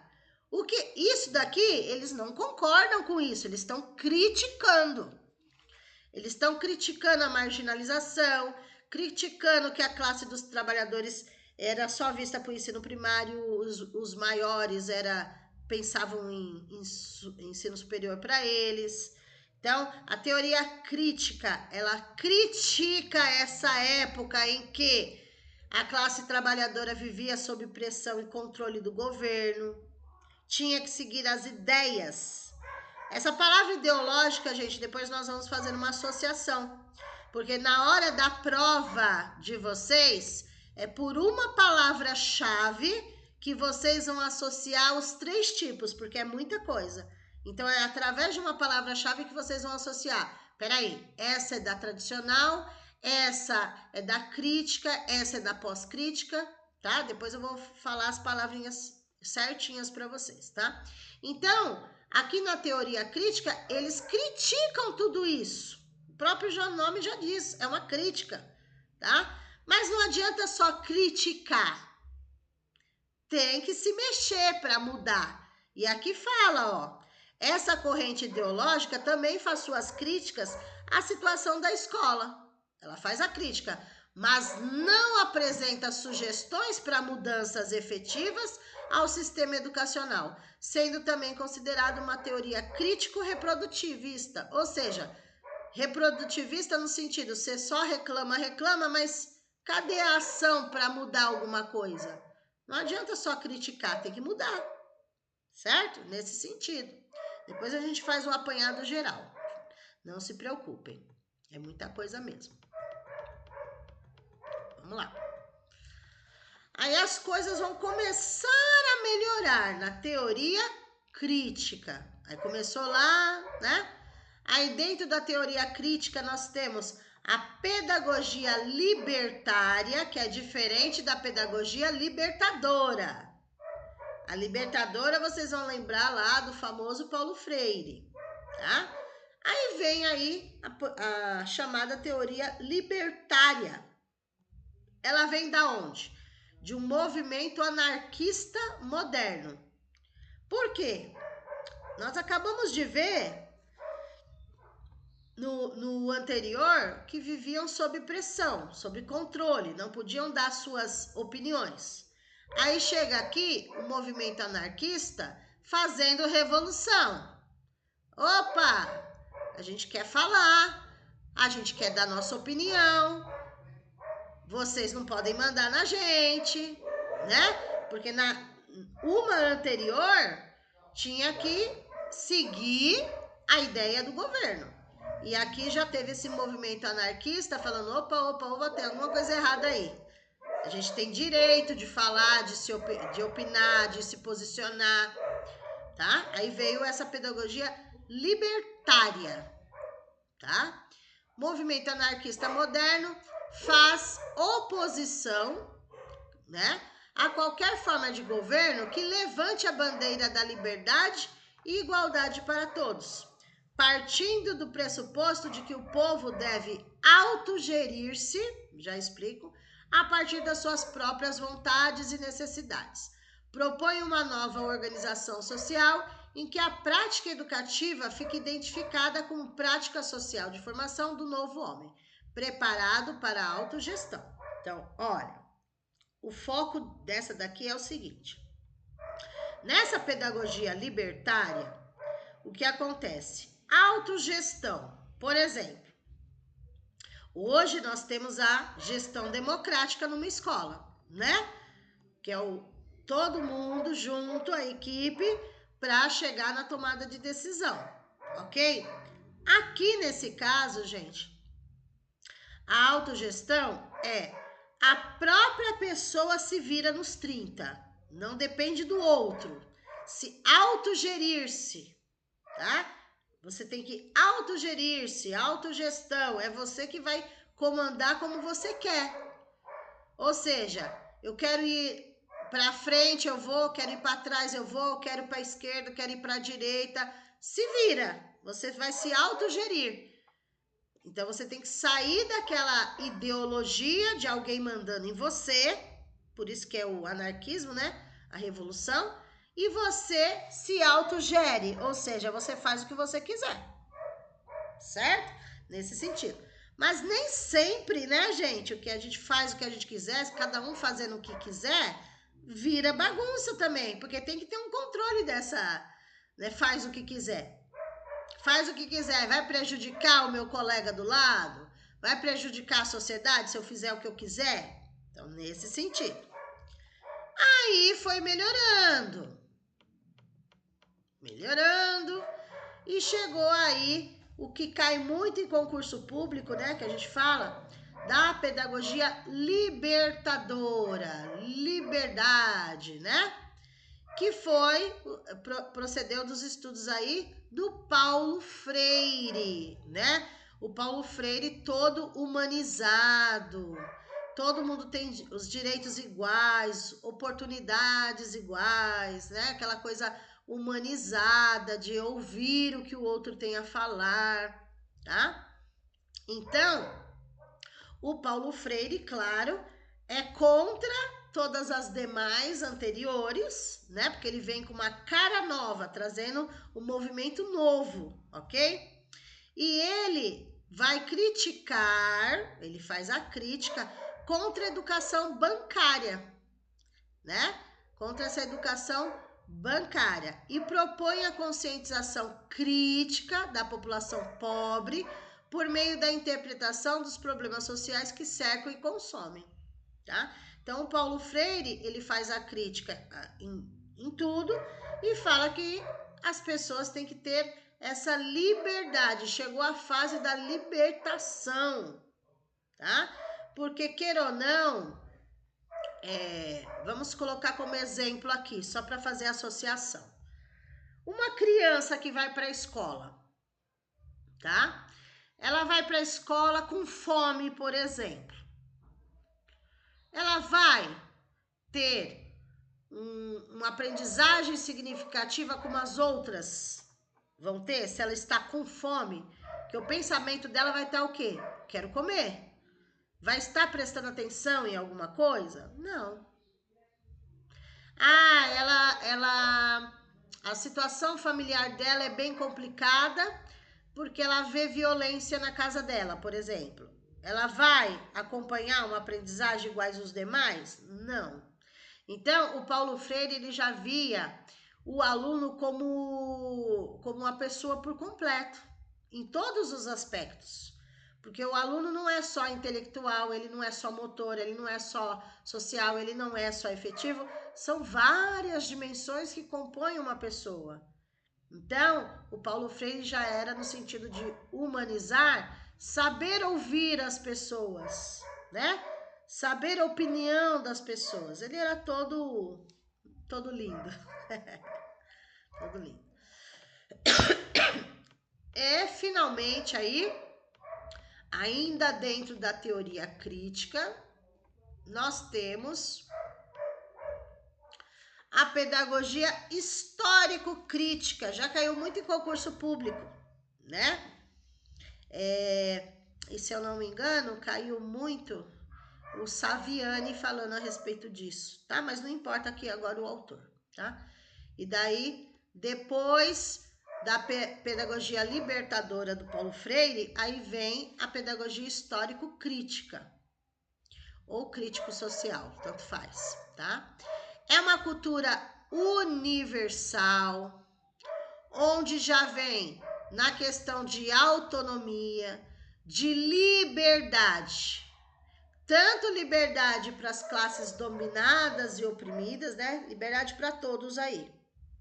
O que isso daqui, eles não concordam com isso, eles estão criticando. Eles estão criticando a marginalização, criticando que a classe dos trabalhadores era só vista para o ensino primário, os maiores pensavam em ensino superior para eles. Então, a teoria crítica, ela critica essa época em que a classe trabalhadora vivia sob pressão e controle do governo, tinha que seguir as ideias. Essa palavra ideológica, gente, depois nós vamos fazer uma associação, porque na hora da prova de vocês, é por uma palavra-chave que vocês vão associar os 3 tipos, porque é muita coisa. Então, é através de uma palavra-chave que vocês vão associar. Peraí, essa é da tradicional, essa é da crítica, essa é da pós-crítica, tá? Depois eu vou falar as palavrinhas certinhas para vocês, tá? Então, aqui na teoria crítica, eles criticam tudo isso. O próprio nome já diz, é uma crítica, tá? Mas não adianta só criticar. Tem que se mexer para mudar. E aqui fala, ó, essa corrente ideológica também faz suas críticas à situação da escola. Ela faz a crítica, mas não apresenta sugestões para mudanças efetivas ao sistema educacional, sendo também considerado uma teoria crítico-reprodutivista, ou seja, reprodutivista no sentido, você só reclama, mas cadê a ação para mudar alguma coisa? Não adianta só criticar, tem que mudar, certo? Nesse sentido. Depois a gente faz um apanhado geral. Não se preocupem, é muita coisa mesmo. Vamos lá. Aí as coisas vão começar a melhorar na teoria crítica. Aí começou lá, né? Aí dentro da teoria crítica nós temos a pedagogia libertária, que é diferente da pedagogia libertadora. A libertadora vocês vão lembrar lá do famoso Paulo Freire, tá? Aí vem aí a chamada teoria libertária. Ela vem da onde? De um movimento anarquista moderno. Por quê? Nós acabamos de ver no anterior que viviam sob pressão, sob controle, não podiam dar suas opiniões. Aí chega aqui o movimento anarquista fazendo revolução. Opa! A gente quer falar, a gente quer dar nossa opinião, vocês não podem mandar na gente, né? Porque na uma anterior tinha que seguir a ideia do governo. E aqui já teve esse movimento anarquista falando, opa, tem alguma coisa errada aí. A gente tem direito de falar, de opinar, de se posicionar, tá? Aí veio essa pedagogia libertária, tá? Movimento anarquista moderno faz oposição, né, a qualquer forma de governo que levante a bandeira da liberdade e igualdade para todos, partindo do pressuposto de que o povo deve autogerir-se, já explico, a partir das suas próprias vontades e necessidades. Propõe uma nova organização social em que a prática educativa fique identificada como prática social de formação do novo homem, preparado para a autogestão. Então, olha, o foco dessa daqui é o seguinte. Nessa pedagogia libertária, o que acontece? Autogestão. Por exemplo, hoje nós temos a gestão democrática numa escola, né? Que é todo mundo junto, a equipe, para chegar na tomada de decisão, ok? Aqui nesse caso, gente, a autogestão é a própria pessoa se vira nos 30, não depende do outro, se autogerir-se, tá? Você tem que autogerir-se, autogestão, é você que vai comandar como você quer. Ou seja, eu quero ir para frente, eu vou, quero ir para trás, eu vou, quero ir para a esquerda, quero ir para a direita. Se vira, você vai se autogerir. Então, você tem que sair daquela ideologia de alguém mandando em você, por isso que é o anarquismo, né? A revolução, e você se autogere, ou seja, você faz o que você quiser, certo? Nesse sentido. Mas nem sempre, né, gente, o que a gente faz, o que a gente quiser, cada um fazendo o que quiser, vira bagunça também, porque tem que ter um controle dessa, né, faz o que quiser. Faz o que quiser, vai prejudicar o meu colega do lado? Vai prejudicar a sociedade se eu fizer o que eu quiser? Então, nesse sentido. Aí foi melhorando. E chegou aí o que cai muito em concurso público, né, que a gente fala, da pedagogia libertadora, liberdade, né? Que procedeu dos estudos aí do Paulo Freire, né? O Paulo Freire todo humanizado, todo mundo tem os direitos iguais, oportunidades iguais, né? Aquela coisa humanizada de ouvir o que o outro tem a falar, tá? Então, o Paulo Freire, claro, é contra todas as demais anteriores, né? Porque ele vem com uma cara nova, trazendo um movimento novo, ok? E ele vai criticar, ele faz a crítica contra a educação bancária, né? Contra essa educação bancária e propõe a conscientização crítica da população pobre por meio da interpretação dos problemas sociais que cercam e consomem, tá? Então, o Paulo Freire, ele faz a crítica em tudo e fala que as pessoas têm que ter essa liberdade. Chegou a fase da libertação, tá? Porque, queira ou não, vamos colocar como exemplo aqui, só para fazer associação. Uma criança que vai para a escola, tá? Ela vai para a escola com fome, por exemplo. Ela vai ter uma aprendizagem significativa como as outras vão ter se ela está com fome? Que o pensamento dela vai estar o quê? Quero comer. Vai estar prestando atenção em alguma coisa? Não. A situação familiar dela é bem complicada porque ela vê violência na casa dela, por exemplo. Ela vai acompanhar uma aprendizagem iguais aos demais? Não. Então, o Paulo Freire ele já via o aluno como uma pessoa por completo, em todos os aspectos. Porque o aluno não é só intelectual, ele não é só motor, ele não é só social, ele não é só efetivo. São várias dimensões que compõem uma pessoa. Então, o Paulo Freire já era no sentido de humanizar, saber ouvir as pessoas, né? Saber a opinião das pessoas. Ele era todo lindo. Todo lindo. Finalmente aí, ainda dentro da teoria crítica, nós temos a pedagogia histórico-crítica. Já caiu muito em concurso público, né? E se eu não me engano, caiu muito o Saviani falando a respeito disso, tá? Mas não importa aqui agora o autor, tá? E daí, depois da pedagogia libertadora do Paulo Freire, aí vem a pedagogia histórico-crítica, ou crítico-social, tanto faz, tá? É uma cultura universal, onde já vem na questão de autonomia, de liberdade. Tanto liberdade para as classes dominadas e oprimidas, né? Liberdade para todos aí,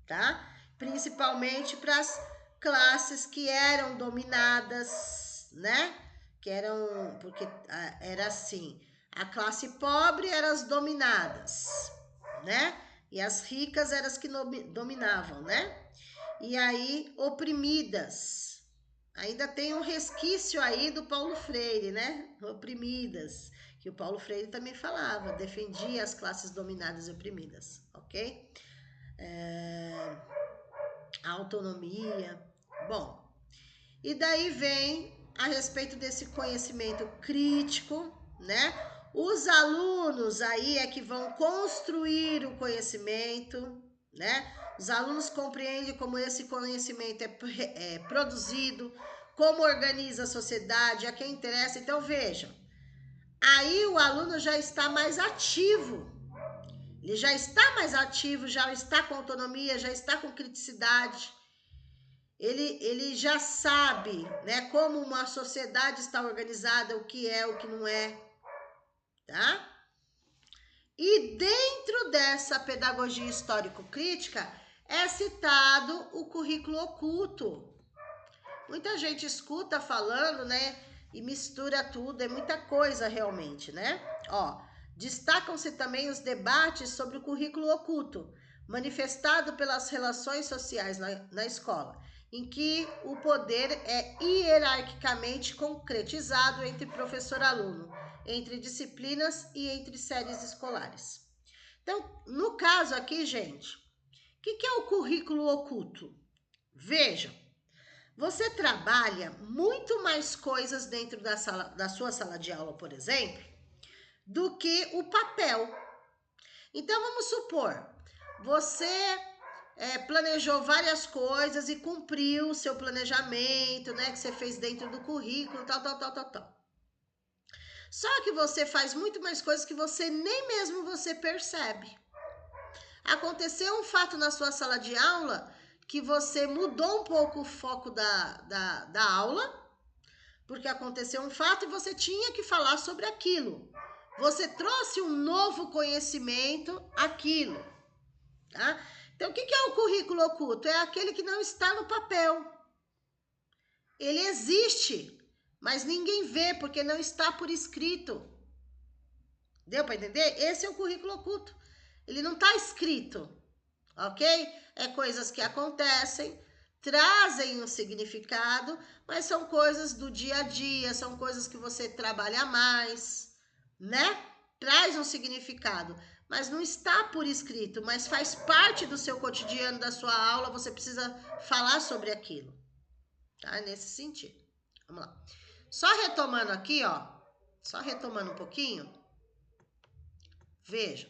tá? Principalmente para as classes que eram dominadas, né? Que eram, porque era assim, a classe pobre eram as dominadas, né? E as ricas eram as que dominavam, né? E aí, oprimidas. Ainda tem um resquício aí do Paulo Freire, né? Oprimidas. Que o Paulo Freire também falava, defendia as classes dominadas e oprimidas, ok? A autonomia. Bom, e daí vem a respeito desse conhecimento crítico, né? Os alunos aí é que vão construir o conhecimento, né? Os alunos compreendem como esse conhecimento é produzido, como organiza a sociedade, a quem interessa. Então, vejam, aí o aluno já está mais ativo. Ele já está mais ativo, já está com autonomia, já está com criticidade. Ele já sabe, né, como uma sociedade está organizada, o que é, o que não é, tá? E dentro dessa pedagogia histórico-crítica é citado o currículo oculto. Muita gente escuta falando, né, e mistura tudo, é muita coisa realmente, né? Ó, destacam-se também os debates sobre o currículo oculto, manifestado pelas relações sociais na escola, em que o poder é hierarquicamente concretizado entre professor e aluno, entre disciplinas e entre séries escolares. Então, no caso aqui, gente, o que é o currículo oculto? Vejam, você trabalha muito mais coisas dentro da sua sala de aula, por exemplo, do que o papel. Então, vamos supor, você planejou várias coisas e cumpriu o seu planejamento, né? Que você fez dentro do currículo, tal. Só que você faz muito mais coisas que você nem mesmo você percebe. Aconteceu um fato na sua sala de aula que você mudou um pouco o foco da aula, porque aconteceu um fato e você tinha que falar sobre aquilo. Você trouxe um novo conhecimento àquilo, tá? Então, o que é o currículo oculto? É aquele que não está no papel. Ele existe, mas ninguém vê porque não está por escrito. Deu para entender? Esse é o currículo oculto. Ele não está escrito, ok? É coisas que acontecem, trazem um significado, mas são coisas do dia a dia, são coisas que você trabalha mais, né? Traz um significado, mas não está por escrito, mas faz parte do seu cotidiano, da sua aula, você precisa falar sobre aquilo, tá? Nesse sentido. Vamos lá. Só retomando aqui, ó, só retomando um pouquinho, veja.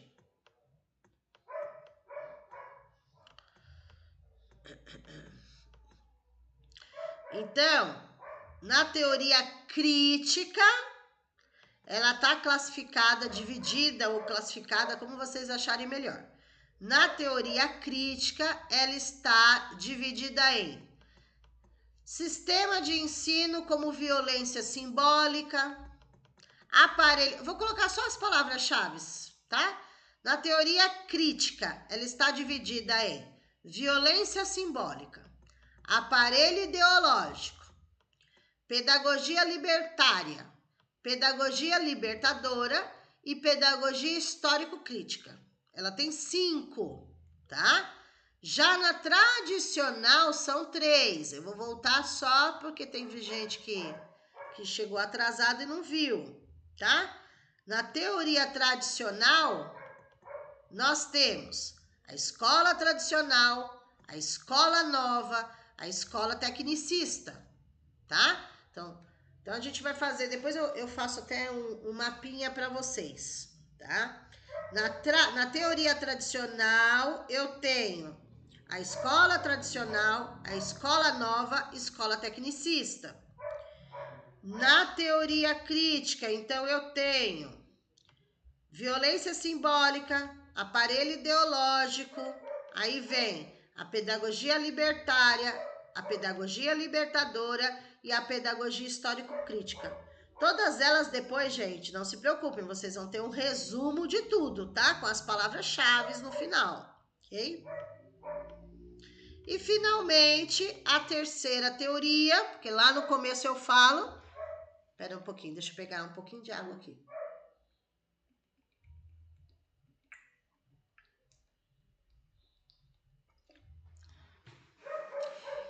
Então, na teoria crítica, ela está classificada, dividida ou classificada como vocês acharem melhor. Na teoria crítica, ela está dividida em sistema de ensino como violência simbólica, aparelho... Vou colocar só as palavras-chave, tá? Na teoria crítica, ela está dividida em violência simbólica, aparelho ideológico, pedagogia libertária, pedagogia libertadora e pedagogia histórico-crítica. Ela tem 5, tá? Já na tradicional são 3. Eu vou voltar só porque tem gente que chegou atrasado e não viu, tá? Na teoria tradicional, nós temos a escola tradicional, a escola nova, a escola tecnicista, tá? Então a gente vai fazer, depois eu faço até um mapinha para vocês, tá? Na teoria tradicional, eu tenho a escola tradicional, a escola nova, escola tecnicista. Na teoria crítica, então, eu tenho violência simbólica, aparelho ideológico, aí vem a pedagogia libertária, a pedagogia libertadora e a pedagogia histórico-crítica. Todas elas depois, gente, não se preocupem, vocês vão ter um resumo de tudo, tá? Com as palavras-chave no final, ok? E, finalmente, a terceira teoria, porque lá no começo eu falo... Espera um pouquinho, deixa eu pegar um pouquinho de água aqui.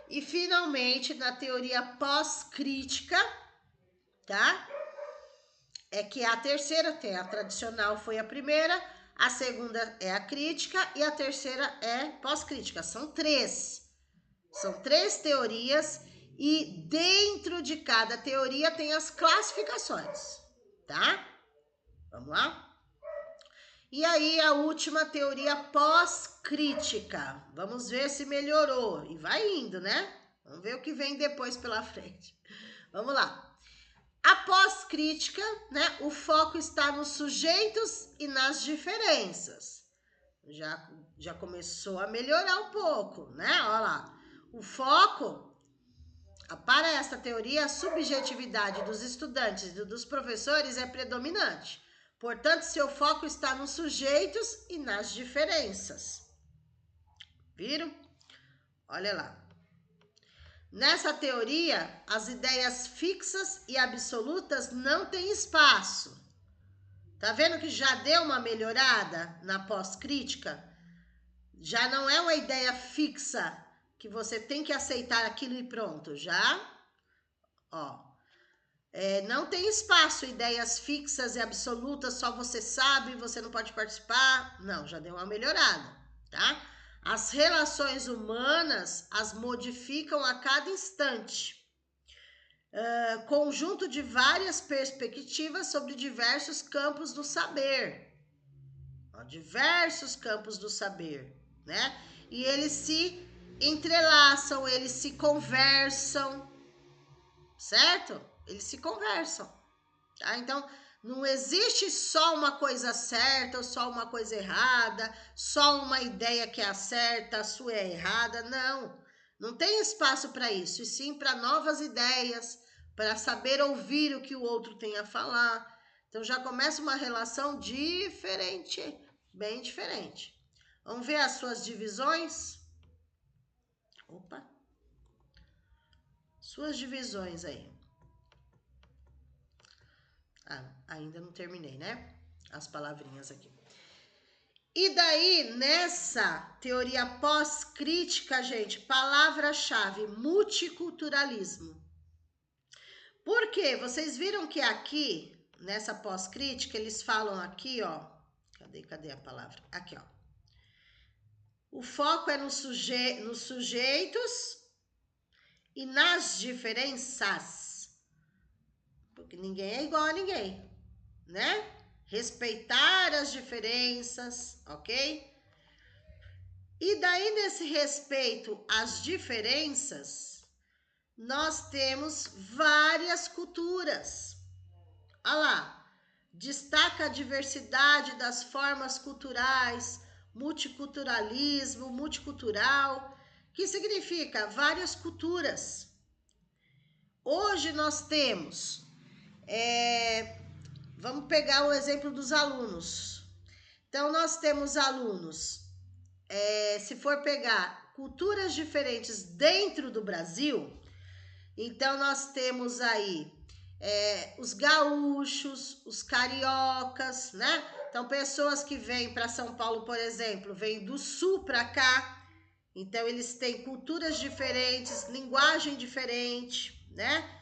E, finalmente, na teoria pós-crítica, tá? É que a terceira, tem a tradicional foi a primeira, a segunda é a crítica e a terceira é pós-crítica. São 3. São 3 teorias e dentro de cada teoria tem as classificações, tá? Vamos lá? E aí a última teoria pós-crítica. Vamos ver se melhorou. E vai indo, né? Vamos ver o que vem depois pela frente. Vamos lá. A pós-crítica, né? O foco está nos sujeitos e nas diferenças. Já começou a melhorar um pouco, né? Olha lá. O foco, para esta teoria, a subjetividade dos estudantes e dos professores é predominante. Portanto, seu foco está nos sujeitos e nas diferenças. Viram? Olha lá. Nessa teoria, as ideias fixas e absolutas não têm espaço. Tá vendo que já deu uma melhorada na pós-crítica? Já não é uma ideia fixa que você tem que aceitar aquilo e pronto, já? Ó. Não tem espaço, ideias fixas e absolutas, só você sabe, você não pode participar. Não, já deu uma melhorada, tá? As relações humanas as modificam a cada instante. Conjunto de várias perspectivas sobre diversos campos do saber. Diversos campos do saber, né? E eles se entrelaçam, eles se conversam, certo? Eles se conversam, tá? Então, não existe só uma coisa certa ou só uma coisa errada, só uma ideia que é a certa, a sua é errada, não. Não tem espaço para isso, e sim para novas ideias, para saber ouvir o que o outro tem a falar. Então, já começa uma relação diferente, bem diferente. Vamos ver as suas divisões? Opa! Suas divisões aí. Ainda não terminei, né? As palavrinhas aqui. E daí, nessa teoria pós-crítica, gente, palavra-chave, multiculturalismo. Por quê? Vocês viram que aqui, nessa pós-crítica, eles falam aqui, ó. Cadê a palavra? Aqui, ó. O foco é nos sujeitos e nas diferenças. Porque ninguém é igual a ninguém, né? Respeitar as diferenças, ok? E daí, nesse respeito às diferenças, nós temos várias culturas. Olha lá, destaca a diversidade das formas culturais, multiculturalismo, multicultural, que significa várias culturas. Hoje nós temos, vamos pegar o exemplo dos alunos. Então, nós temos alunos, se for pegar culturas diferentes dentro do Brasil, então nós temos aí os gaúchos, os cariocas, né? Então, pessoas que vêm para São Paulo, por exemplo, vêm do sul para cá, então eles têm culturas diferentes, linguagem diferente, né?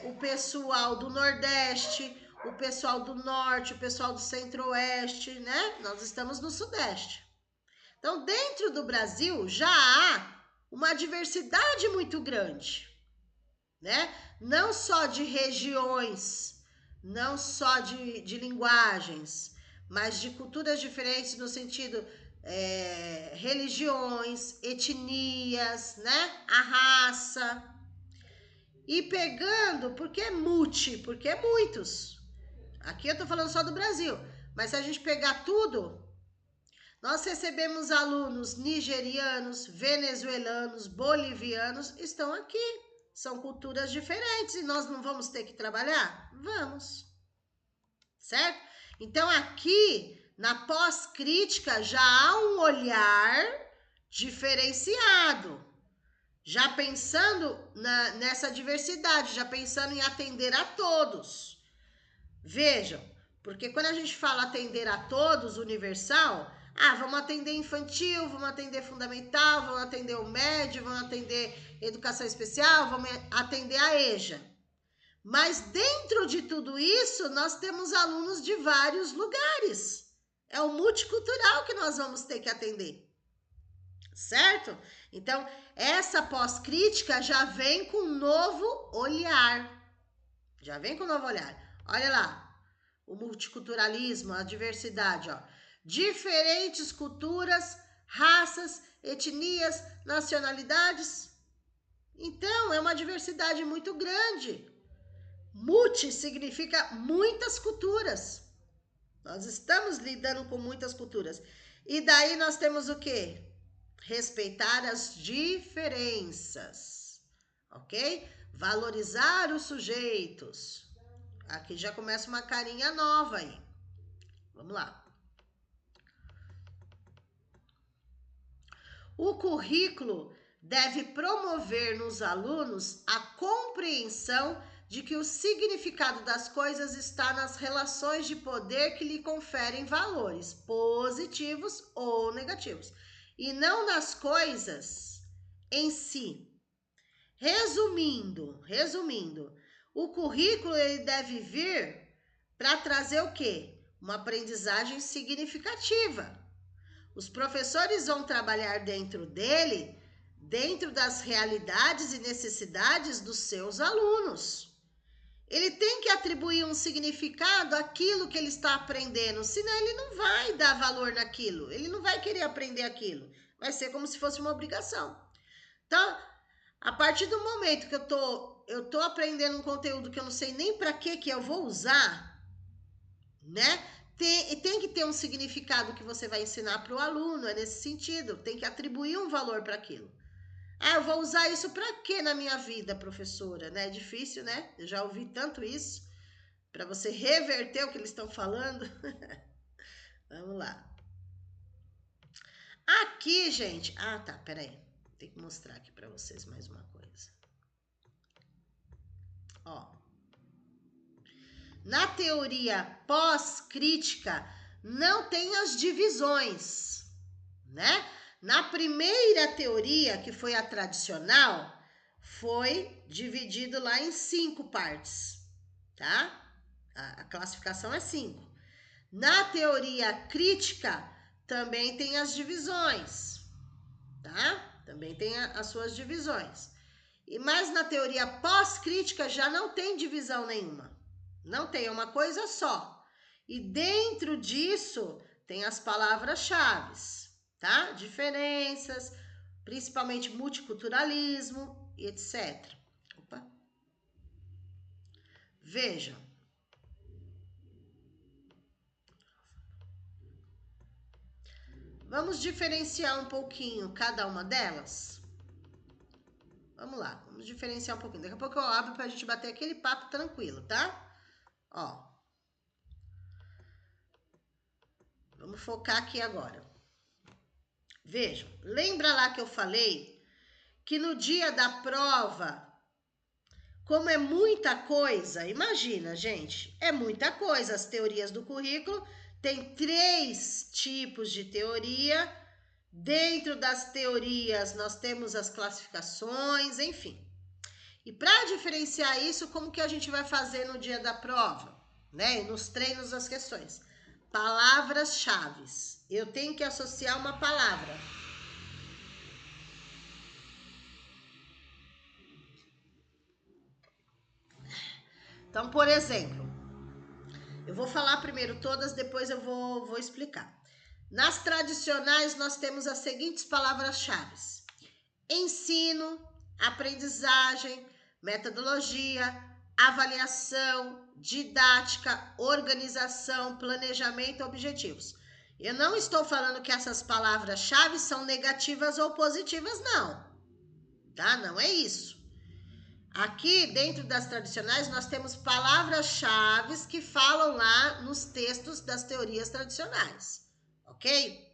O pessoal do Nordeste, o pessoal do Norte, o pessoal do Centro-Oeste, né? Nós estamos no Sudeste. Então, dentro do Brasil, já há uma diversidade muito grande, né? Não só de regiões, não só de linguagens, mas de culturas diferentes no sentido religiões, etnias, né? A raça. E pegando, porque é porque é muitos. Aqui eu tô falando só do Brasil, mas se a gente pegar tudo, nós recebemos alunos nigerianos, venezuelanos, bolivianos, estão aqui. São culturas diferentes e nós não vamos ter que trabalhar? Vamos. Certo? Então, aqui, na pós-crítica, já há um olhar diferenciado. Já pensando nessa diversidade, já pensando em atender a todos. Vejam, porque quando a gente fala atender a todos, universal, vamos atender infantil, vamos atender fundamental, vamos atender o médio, vamos atender educação especial, vamos atender a EJA. Mas dentro de tudo isso, nós temos alunos de vários lugares. É o multicultural que nós vamos ter que atender. Certo? Então, essa pós-crítica já vem com um novo olhar. Já vem com um novo olhar. Olha lá, o multiculturalismo, a diversidade, ó. Diferentes culturas, raças, etnias, nacionalidades. Então, é uma diversidade muito grande. Multi significa muitas culturas. Nós estamos lidando com muitas culturas. E daí nós temos o quê? Respeitar as diferenças, ok? Valorizar os sujeitos. Aqui já começa uma carinha nova aí. Vamos lá. O currículo deve promover nos alunos a compreensão de que o significado das coisas está nas relações de poder que lhe conferem valores positivos ou negativos, e não nas coisas em si. Resumindo, o currículo ele deve vir para trazer o quê? Uma aprendizagem significativa. Os professores vão trabalhar dentro dele, dentro das realidades e necessidades dos seus alunos. Ele tem que atribuir um significado àquilo que ele está aprendendo, senão ele não vai dar valor naquilo, ele não vai querer aprender aquilo. Vai ser como se fosse uma obrigação. Então, a partir do momento que eu tô aprendendo um conteúdo que eu não sei nem para que eu vou usar, né? Tem que ter um significado que você vai ensinar para o aluno, é nesse sentido, tem que atribuir um valor para aquilo. Eu vou usar isso para quê na minha vida, professora? Né? É difícil, né? Eu já ouvi tanto isso, para você reverter o que eles estão falando. Vamos lá. Aqui, gente... tá, peraí. Tem que mostrar aqui para vocês mais uma coisa. Ó. Na teoria pós-crítica, não tem as divisões, né? Na primeira teoria, que foi a tradicional, foi dividido lá em 5 partes, tá? A classificação é 5. Na teoria crítica, também tem as divisões, tá? Também tem as suas divisões. Mas na teoria pós-crítica já não tem divisão nenhuma. Não tem, é uma coisa só. E dentro disso tem as palavras-chave, tá? Diferenças, principalmente multiculturalismo e etc. Opa. Vejam. Vamos diferenciar um pouquinho cada uma delas? Vamos lá, vamos diferenciar um pouquinho. Daqui a pouco eu abro pra gente bater aquele papo tranquilo, tá? Ó. Vamos focar aqui agora. Vejam, lembra lá que eu falei que no dia da prova, como é muita coisa, imagina, gente, é muita coisa. As teorias do currículo tem 3 tipos de teoria. Dentro das teorias, nós temos as classificações, enfim. E para diferenciar isso, como que a gente vai fazer no dia da prova, né? Nos treinos das questões. Palavras-chave. Eu tenho que associar uma palavra. Então, por exemplo, eu vou falar primeiro todas, depois eu vou explicar. Nas tradicionais, nós temos as seguintes palavras-chave: ensino, aprendizagem, metodologia, avaliação, didática, organização, planejamento, objetivos. Eu não estou falando que essas palavras-chave são negativas ou positivas, não. Tá? Não é isso. Aqui, dentro das tradicionais, nós temos palavras-chave que falam lá nos textos das teorias tradicionais, ok?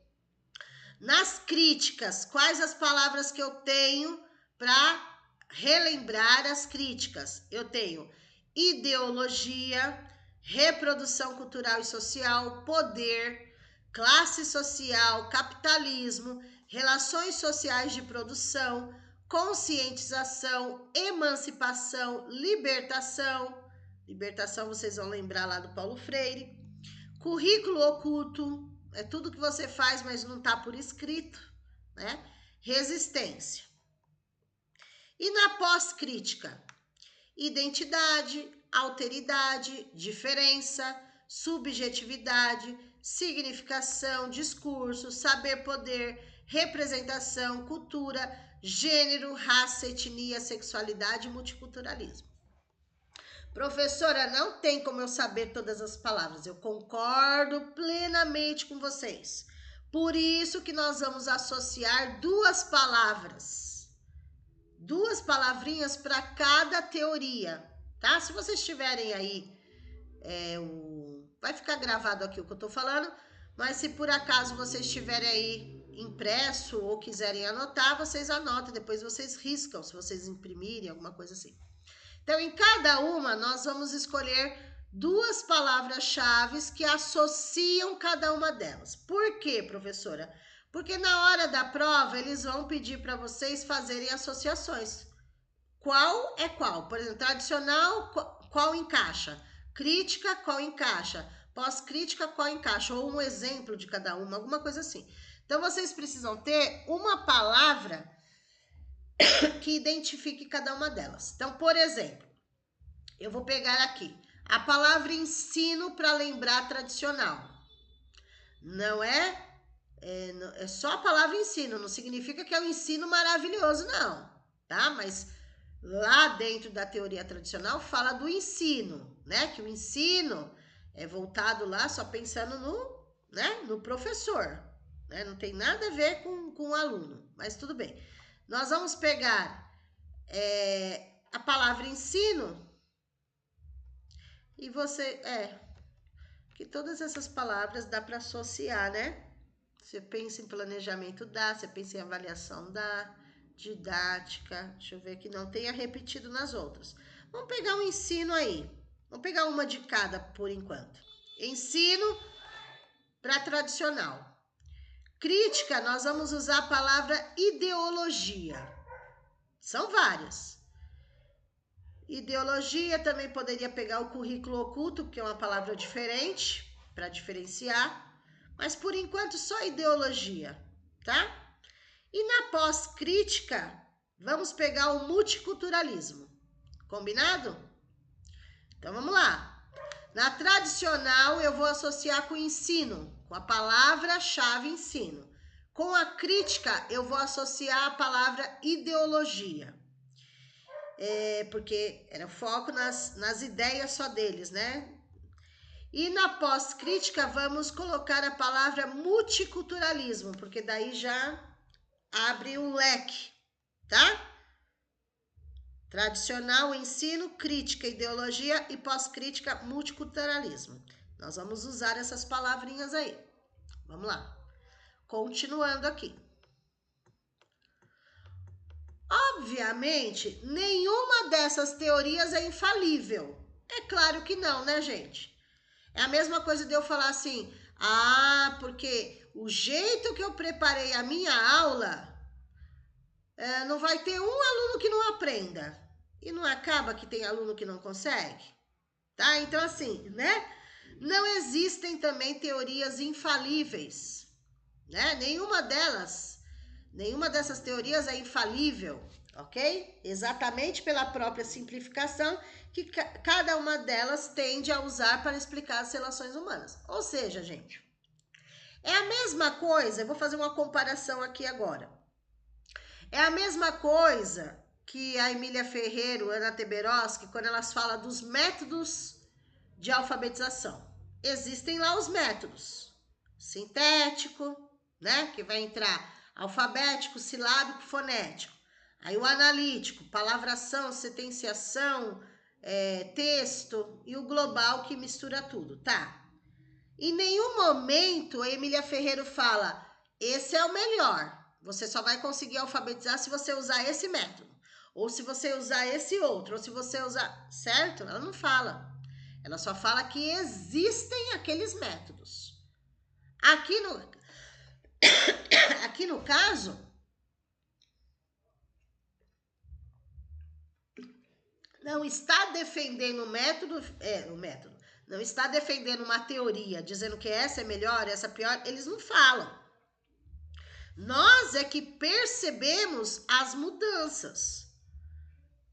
Nas críticas, quais as palavras que eu tenho para relembrar as críticas? Eu tenho ideologia, reprodução cultural e social, poder, classe social, capitalismo, relações sociais de produção, conscientização, emancipação, libertação. Libertação vocês vão lembrar lá do Paulo Freire. Currículo oculto, é tudo que você faz, mas não está por escrito, né? Resistência. E na pós-crítica? Identidade, alteridade, diferença, subjetividade, significação, discurso, saber-poder, representação, cultura, gênero, raça, etnia, sexualidade e multiculturalismo. Professora, não tem como eu saber todas as palavras. Eu concordo plenamente com vocês. Por isso que nós vamos associar 2 palavras. 2 palavrinhas para cada teoria, tá? Se vocês tiverem aí, vai ficar gravado aqui o que eu tô falando, mas se por acaso vocês tiverem aí impresso ou quiserem anotar, vocês anotam, depois vocês riscam, se vocês imprimirem, alguma coisa assim. Então, em cada uma, nós vamos escolher 2 palavras-chave que associam cada uma delas. Por quê, professora? Porque na hora da prova, eles vão pedir para vocês fazerem associações. Qual é qual? Por exemplo, tradicional, qual encaixa? Crítica, qual encaixa? Pós-crítica, qual encaixa? Ou um exemplo de cada uma, alguma coisa assim. Então, vocês precisam ter uma palavra que identifique cada uma delas. Então, por exemplo, eu vou pegar aqui a palavra ensino para lembrar tradicional. Não é só a palavra ensino, não significa que é um ensino maravilhoso, não, tá? Mas lá dentro da teoria tradicional fala do ensino, né? Que o ensino é voltado lá só pensando no professor, né? Não tem nada a ver com o aluno, mas tudo bem. Nós vamos pegar a palavra ensino e você... que todas essas palavras dá para associar, né? Você pensa em planejamento, dá. Você pensa em avaliação, dá. Didática, deixa eu ver que não tenha repetido nas outras. Vamos pegar um ensino aí. Vamos pegar uma de cada por enquanto. Ensino para tradicional. Crítica, nós vamos usar a palavra ideologia. São várias. Ideologia também poderia pegar o currículo oculto, porque é uma palavra diferente, para diferenciar, mas por enquanto só ideologia, tá? E na pós-crítica, vamos pegar o multiculturalismo, combinado? Então vamos lá. Na tradicional, eu vou associar com ensino, com a palavra-chave ensino. Com a crítica, eu vou associar a palavra ideologia. Porque era foco nas ideias só deles, né? E na pós-crítica, vamos colocar a palavra multiculturalismo, porque daí já abre um leque, tá? Tradicional, ensino, crítica, ideologia e pós-crítica, multiculturalismo. Nós vamos usar essas palavrinhas aí. Vamos lá. Continuando aqui. Obviamente, nenhuma dessas teorias é infalível. É claro que não, né, gente? É a mesma coisa de eu falar assim, porque o jeito que eu preparei a minha aula, não vai ter um aluno que não aprenda. E não acaba que tem aluno que não consegue? Tá? Então, assim, né? Não existem também teorias infalíveis, né? Nenhuma dessas teorias é infalível, ok? Exatamente pela própria simplificação que cada uma delas tende a usar para explicar as relações humanas. Ou seja, gente, é a mesma coisa, eu vou fazer uma comparação aqui agora. É a mesma coisa que a Emília Ferreiro, Ana Teberoski, quando elas falam dos métodos de alfabetização. Existem lá os métodos. Sintético, né? Que vai entrar alfabético, silábico, fonético. Aí o analítico, palavração, sentenciação, texto. E o global que mistura tudo, tá? Em nenhum momento a Emília Ferreiro fala, esse é o melhor. Você só vai conseguir alfabetizar se você usar esse método. Ou se você usar esse outro. Ou se você usar... Certo? Ela não fala. Ela só fala que existem aqueles métodos. Aqui no caso, não está defendendo o método, não está defendendo uma teoria, dizendo que essa é melhor, essa é pior, eles não falam. Nós é que percebemos as mudanças,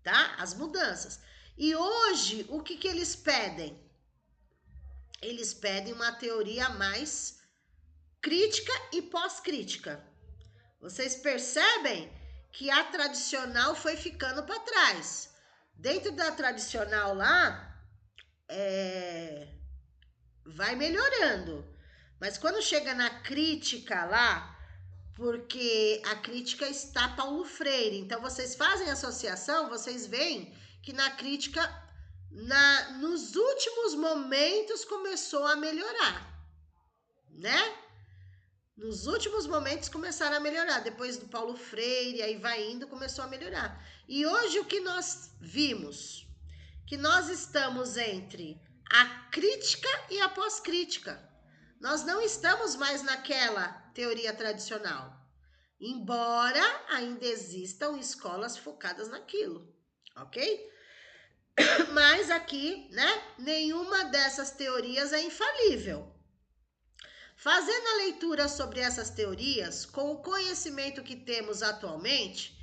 tá? As mudanças. E hoje, o que eles pedem? Eles pedem uma teoria mais crítica e pós-crítica. Vocês percebem que a tradicional foi ficando para trás. Dentro da tradicional lá, vai melhorando. Mas quando chega na crítica lá, porque a crítica está Paulo Freire. Então, vocês fazem associação, vocês veem que na crítica, nos últimos momentos, começou a melhorar, né? Nos últimos momentos começaram a melhorar. Depois do Paulo Freire, aí vai indo, começou a melhorar. E hoje o que nós vimos? Que nós estamos entre a crítica e a pós-crítica. Nós não estamos mais naquela teoria tradicional. Embora ainda existam escolas focadas naquilo, ok? Mas aqui, né, nenhuma dessas teorias é infalível. Fazendo a leitura sobre essas teorias, com o conhecimento que temos atualmente,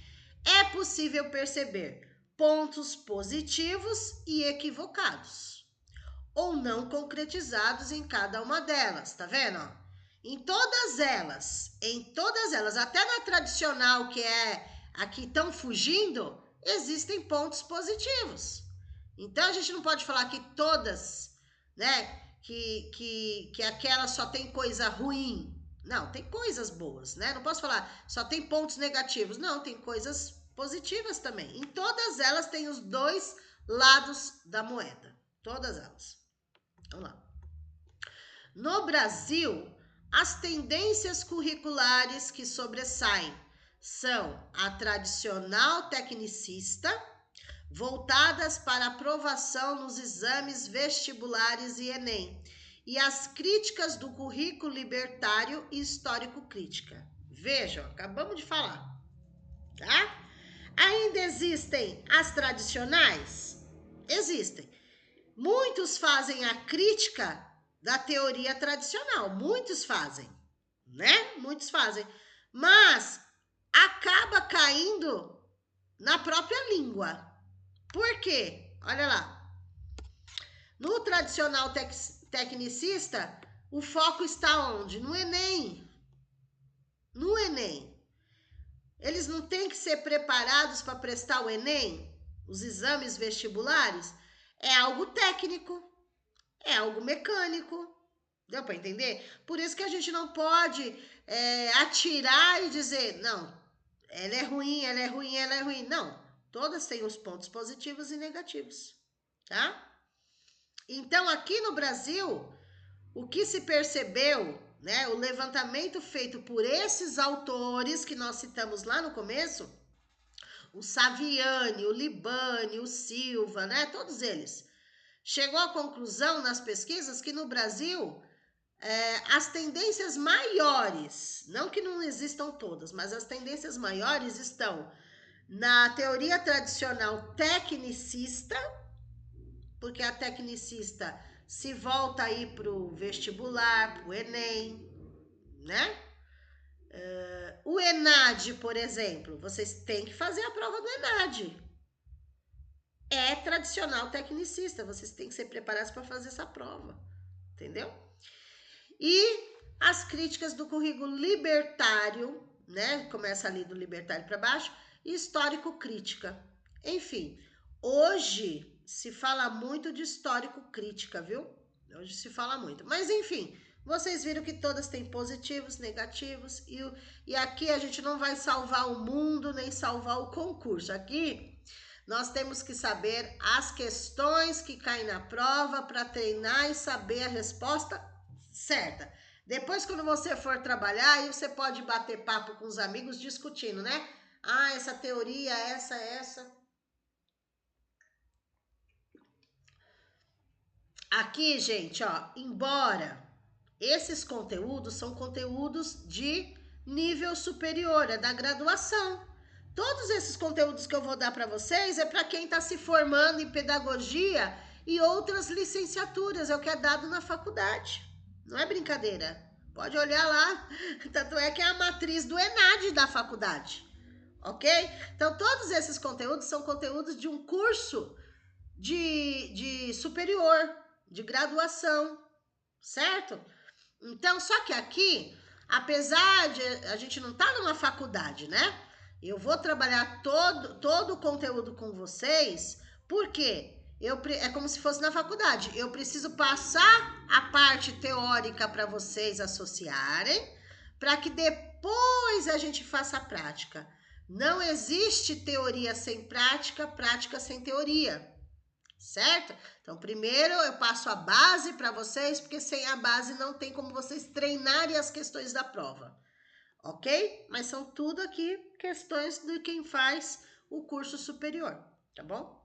é possível perceber pontos positivos e equivocados, ou não concretizados em cada uma delas, tá vendo? Em todas elas, até na tradicional, que é a que estão fugindo, existem pontos positivos. Então, a gente não pode falar que todas, né, que aquela só tem coisa ruim. Não, tem coisas boas, né? Não posso falar só tem pontos negativos. Não, tem coisas positivas também. Em todas elas tem os dois lados da moeda. Todas elas. Vamos lá. No Brasil, as tendências curriculares que sobressaem são a tradicional tecnicista, voltadas para aprovação nos exames vestibulares e Enem, e as críticas do currículo libertário e histórico-crítica. Vejam, acabamos de falar, tá? Ainda existem as tradicionais? Existem. Muitos fazem a crítica da teoria tradicional. Muitos fazem, né? Muitos fazem. Mas acaba caindo na própria língua. Por quê? Olha lá. No tradicional tecnicista, o foco está onde? No Enem. No Enem. Eles não têm que ser preparados para prestar o Enem? Os exames vestibulares? É algo técnico. É algo mecânico. Deu para entender? Por isso que a gente não pode atirar e dizer, não, ela é ruim, ela é ruim, ela é ruim. Não, todas têm os pontos positivos e negativos, tá? Então, aqui no Brasil, o que se percebeu, né, o levantamento feito por esses autores que nós citamos lá no começo, o Saviani, o Libani, o Silva, né, todos eles, chegou à conclusão nas pesquisas que no Brasil as tendências maiores, não que não existam todas, mas as tendências maiores estão na teoria tradicional tecnicista, porque a tecnicista se volta aí para o vestibular, para o Enem, né? O ENAD, por exemplo, vocês têm que fazer a prova do ENAD. É tradicional tecnicista, vocês têm que ser preparados para fazer essa prova, entendeu? E as críticas do currículo libertário, né? Começa ali do libertário para baixo, e histórico-crítica. Enfim, hoje se fala muito de histórico-crítica, viu? Hoje se fala muito. Mas, enfim, vocês viram que todas têm positivos, negativos, e aqui a gente não vai salvar o mundo, nem salvar o concurso. Aqui nós temos que saber as questões que caem na prova para treinar e saber a resposta certa. Depois, quando você for trabalhar, aí você pode bater papo com os amigos discutindo, né? Ah, essa teoria, essa. Aqui, gente, ó, embora esses conteúdos são conteúdos de nível superior, é da graduação. Todos esses conteúdos que eu vou dar para vocês é para quem está se formando em pedagogia e outras licenciaturas, é o que é dado na faculdade. Não é brincadeira. Pode olhar lá. Tanto é que é a matriz do ENAD da faculdade. Ok? Então, todos esses conteúdos são conteúdos de um curso de superior, de graduação. Certo? Então, só que aqui, apesar de a gente não estar numa faculdade, né? Eu vou trabalhar todo o conteúdo com vocês, porque é como se fosse na faculdade. Eu preciso passar a parte teórica para vocês associarem, para que depois a gente faça a prática. Não existe teoria sem prática, prática sem teoria. Certo? Então, primeiro eu passo a base para vocês, porque sem a base não tem como vocês treinarem as questões da prova. Ok? Mas são tudo aqui questões de quem faz o curso superior, tá bom?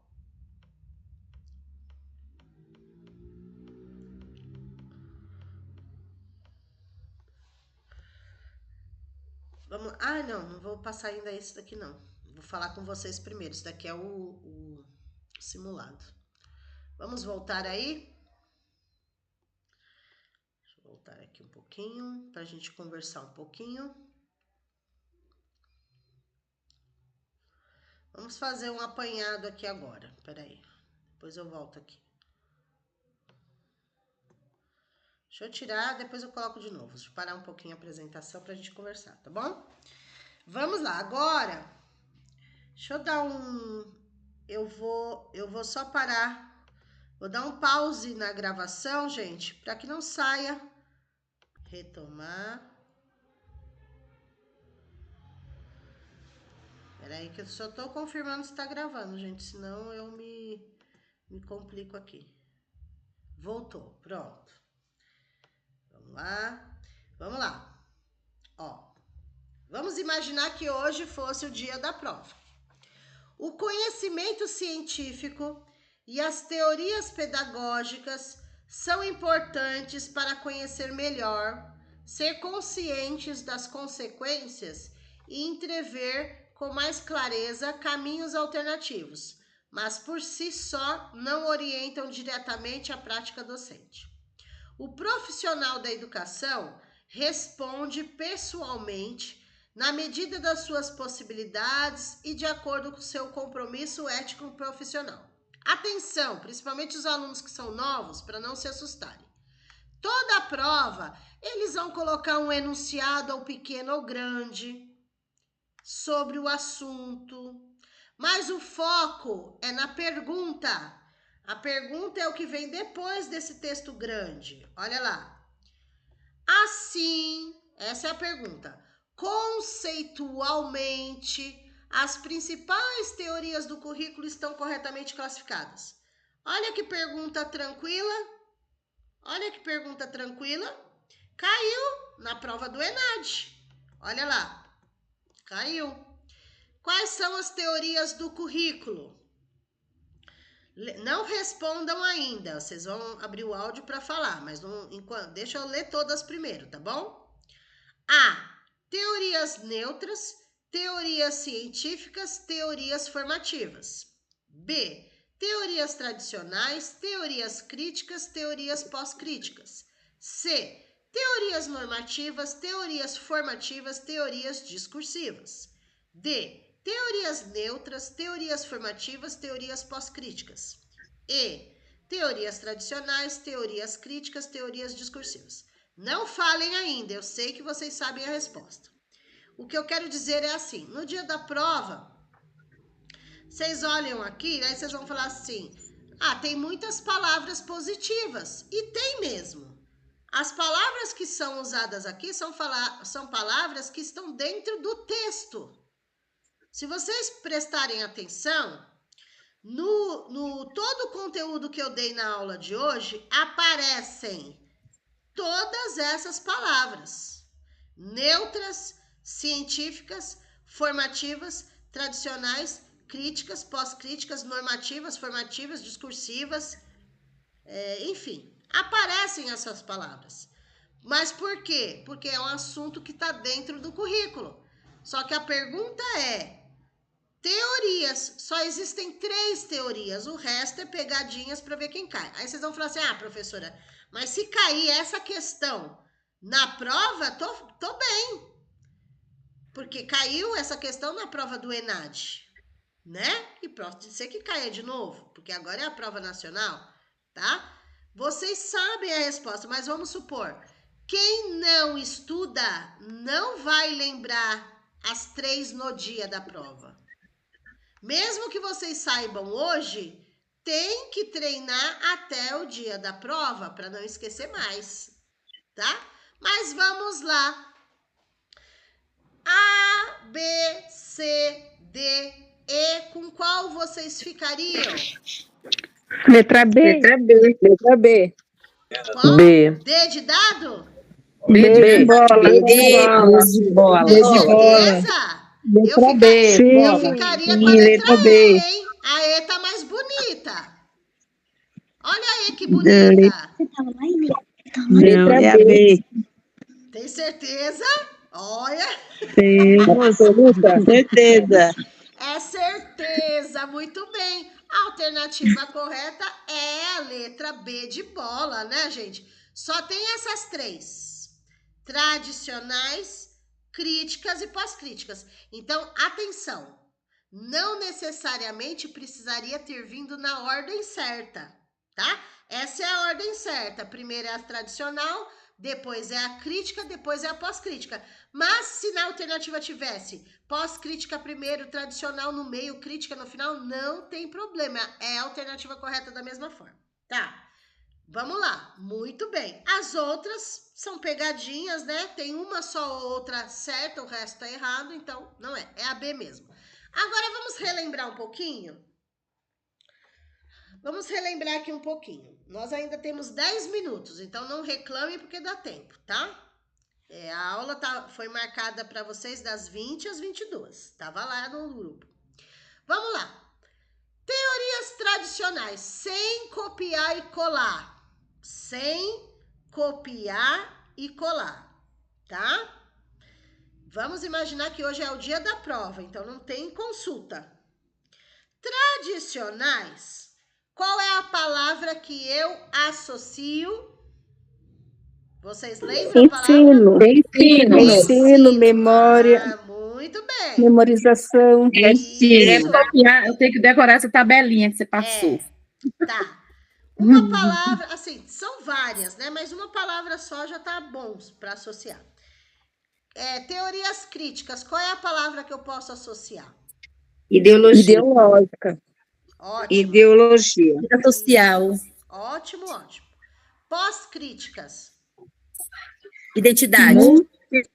Vamos. Ah, não vou passar ainda esse daqui não. Vou falar com vocês primeiro. Isso daqui é o simulado. Vamos voltar aí? Deixa eu voltar aqui um pouquinho para a gente conversar um pouquinho. Vamos fazer um apanhado aqui agora. Peraí. Depois eu volto aqui. Deixa eu tirar, depois eu coloco de novo. Deixa eu parar um pouquinho a apresentação pra gente conversar, tá bom? Vamos lá, agora. Deixa eu dar um... Eu vou só parar. Vou dar um pause na gravação, gente, pra que não saia. Retomar. Peraí que eu só tô confirmando se tá gravando, gente, senão eu me complico aqui. Voltou, pronto. Vamos lá. Ó, vamos imaginar que hoje fosse o dia da prova. O conhecimento científico e as teorias pedagógicas são importantes para conhecer melhor, ser conscientes das consequências e entrever com mais clareza caminhos alternativos, mas por si só não orientam diretamente a prática docente. O profissional da educação responde pessoalmente na medida das suas possibilidades e de acordo com o seu compromisso ético profissional. Atenção, principalmente os alunos que são novos, para não se assustarem. Toda a prova, eles vão colocar um enunciado ou pequeno ou grande sobre o assunto, mas o foco é na pergunta. A pergunta é o que vem depois desse texto grande. Olha lá. Assim, essa é a pergunta. Conceitualmente, as principais teorias do currículo estão corretamente classificadas. Olha que pergunta tranquila. Olha que pergunta tranquila. Caiu na prova do ENAD. Olha lá. Caiu. Quais são as teorias do currículo? Não respondam ainda. Vocês vão abrir o áudio para falar, mas não, deixa eu ler todas primeiro, tá bom? A. Teorias neutras, teorias científicas, teorias formativas. B. Teorias tradicionais, teorias críticas, teorias pós-críticas. C. Teorias normativas, teorias formativas, teorias discursivas. D. Teorias neutras, teorias formativas, teorias pós-críticas. E. Teorias tradicionais, teorias críticas, teorias discursivas. Não falem ainda, eu sei que vocês sabem a resposta. O que eu quero dizer é assim, no dia da prova, vocês olham aqui, aí vocês vão falar assim, tem muitas palavras positivas, e tem mesmo. As palavras que são usadas aqui são palavras que estão dentro do texto. Se vocês prestarem atenção, no todo o conteúdo que eu dei na aula de hoje, aparecem todas essas palavras. Neutras, científicas, formativas, tradicionais, críticas, pós-críticas, normativas, formativas, discursivas, enfim, aparecem essas palavras. Mas por quê? Porque é um assunto que está dentro do currículo. Só que a pergunta é, teorias, só existem 3 teorias, o resto é pegadinhas para ver quem cai. Aí vocês vão falar assim, professora, mas se cair essa questão na prova, tô bem. Porque caiu essa questão na prova do ENAD, né? E pode ser que caia de novo, porque agora é a prova nacional, tá? Vocês sabem a resposta, mas vamos supor, quem não estuda não vai lembrar as 3 no dia da prova. Mesmo que vocês saibam hoje, tem que treinar até o dia da prova para não esquecer mais, tá? Mas vamos lá. A, B, C, D, E, com qual vocês ficariam? Letra B. Letra B. Letra B. Qual? B. D de dado? B de bola. B de bola. Tem certeza? Eu ficaria com a letra E, hein? A E tá mais bonita. Olha a E que bonita. Não, é a B. Tem certeza? Olha. Temos certeza. É certeza, muito bem. A alternativa correta é a letra B de bola, né, gente? Só tem essas 3. Tradicionais, críticas e pós-críticas. Então, atenção. Não necessariamente precisaria ter vindo na ordem certa, tá? Essa é a ordem certa. Primeiro é a tradicional, depois é a crítica, depois é a pós-crítica. Mas se na alternativa tivesse pós-crítica primeiro, tradicional no meio, crítica no final, não tem problema. É a alternativa correta da mesma forma, tá? Vamos lá, muito bem. As outras são pegadinhas, né? Tem uma só ou outra certa, o resto tá errado, então não é. É a B mesmo. Agora vamos relembrar um pouquinho? Vamos relembrar aqui um pouquinho. Nós ainda temos 10 minutos, então não reclame porque dá tempo, tá? A aula foi marcada para vocês das 20 às 22. Tava lá no grupo. Vamos lá. Teorias tradicionais, sem copiar e colar. Sem copiar e colar, tá? Vamos imaginar que hoje é o dia da prova, então não tem consulta. Tradicionais, qual é a palavra que eu associo Vocês lembram a palavra? Ensino, memória, Muito bem. memorização. Isso. Copiar, eu tenho que decorar essa tabelinha que você passou. Tá. Uma palavra, assim, são várias, né? Mas uma palavra só já tá bom para associar. Teorias críticas, qual é a palavra que eu posso associar? Ideológica. Ótimo. Ideologia. Social. Ótimo. Pós-críticas. Identidade.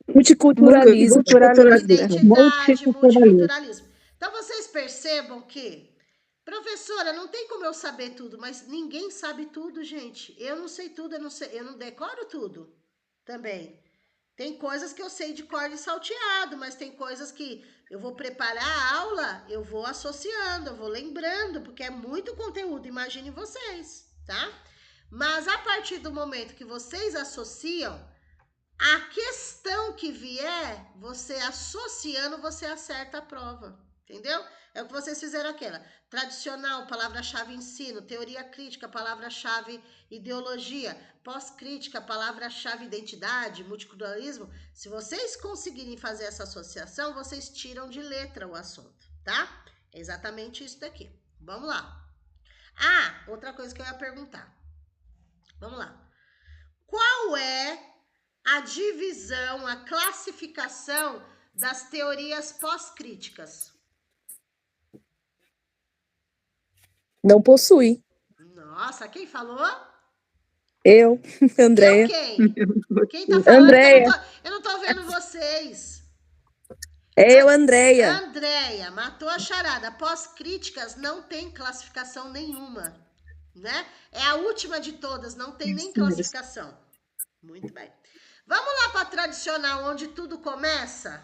Multiculturalismo. Identidade, multiculturalismo. Então, vocês percebam que, professora, não tem como eu saber tudo, mas ninguém sabe tudo, gente. Eu não sei tudo, eu não decoro tudo também. Tem coisas que eu sei de cor e salteado, mas tem coisas que eu vou preparar a aula, eu vou associando, eu vou lembrando, porque é muito conteúdo, imaginem vocês, tá? Mas a partir do momento que vocês associam, a questão que vier, você associando, você acerta a prova, entendeu? É o que vocês fizeram aquela. Tradicional, palavra-chave ensino. Teoria crítica, palavra-chave ideologia. Pós-crítica, palavra-chave identidade, multiculturalismo. Se vocês conseguirem fazer essa associação, vocês tiram de letra o assunto, tá? É exatamente isso daqui. Vamos lá. Outra coisa que eu ia perguntar. Vamos lá. Qual é a divisão, a classificação das teorias pós-críticas? Não possui. Nossa, quem falou? Eu, Andréia. Quem? Quem tá falando? Andréia. Eu não tô vendo vocês. Andréia. Andréia, matou a charada. Pós-críticas não tem classificação nenhuma, né? É a última de todas, não tem nem classificação. Muito bem. Vamos lá para a tradicional, onde tudo começa?